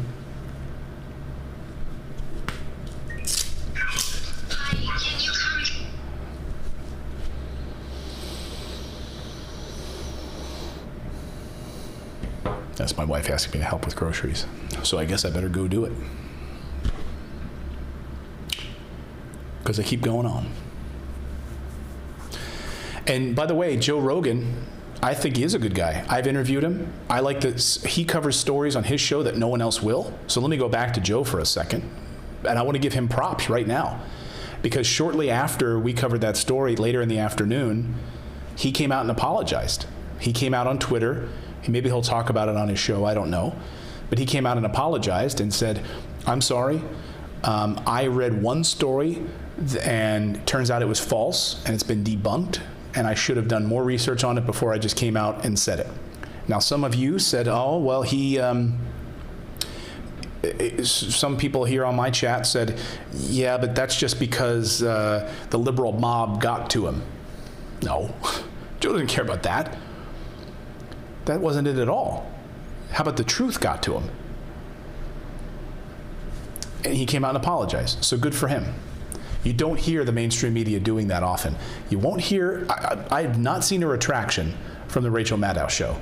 That's my wife asking me to help with groceries. So I guess I better go do it. Because I keep going on. And by the way, Joe Rogan, I think he is a good guy. I've interviewed him. I like that he covers stories on his show that no one else will. So let me go back to Joe for a second. And I want to give him props right now. Because shortly after we covered that story, later in the afternoon, he came out and apologized. He came out on Twitter. Maybe he'll talk about it on his show, I don't know. But he came out and apologized and said, I'm sorry. I read one story and turns out it was false and it's been debunked and I should have done more research on it before I just came out and said it. Now some of you said, oh, well, some people here on my chat said, yeah, but that's just because the liberal mob got to him. No, Joe doesn't care about that. That wasn't it at all. How about the truth got to him? And he came out and apologized. So good for him. You don't hear the mainstream media doing that often. You won't hear, I have not seen a retraction from the Rachel Maddow show.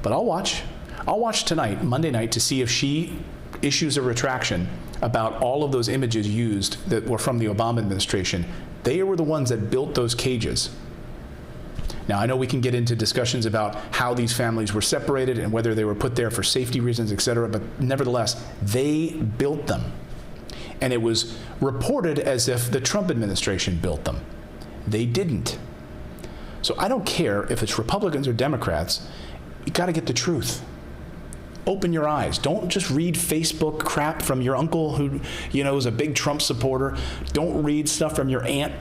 But I'll watch. I'll watch tonight, Monday night, to see if she issues a retraction about all of those images used that were from the Obama administration. They were the ones that built those cages. Now, I know we can get into discussions about how these families were separated and whether they were put there for safety reasons, et cetera, but nevertheless, they built them. And it was reported as if the Trump administration built them. They didn't. So I don't care if it's Republicans or Democrats, you gotta get the truth. Open your eyes. Don't just read Facebook crap from your uncle who, is a big Trump supporter. Don't read stuff from your aunt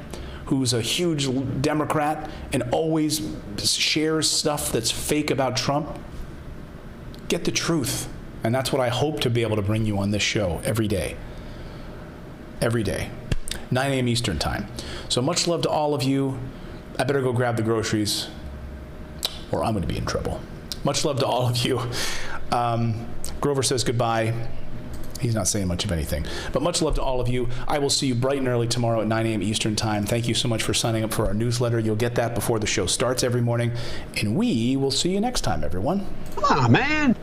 who's a huge Democrat and always shares stuff that's fake about Trump. Get the truth. And that's what I hope to be able to bring you on this show every day. Every day. 9 a.m. Eastern time. So much love to all of you. I better go grab the groceries or I'm going to be in trouble. Much love to all of you. Grover says goodbye. He's not saying much of anything. But much love to all of you. I will see you bright and early tomorrow at 9 a.m. Eastern time. Thank you so much for signing up for our newsletter. You'll get that before the show starts every morning. And we will see you next time, everyone. Come on, man.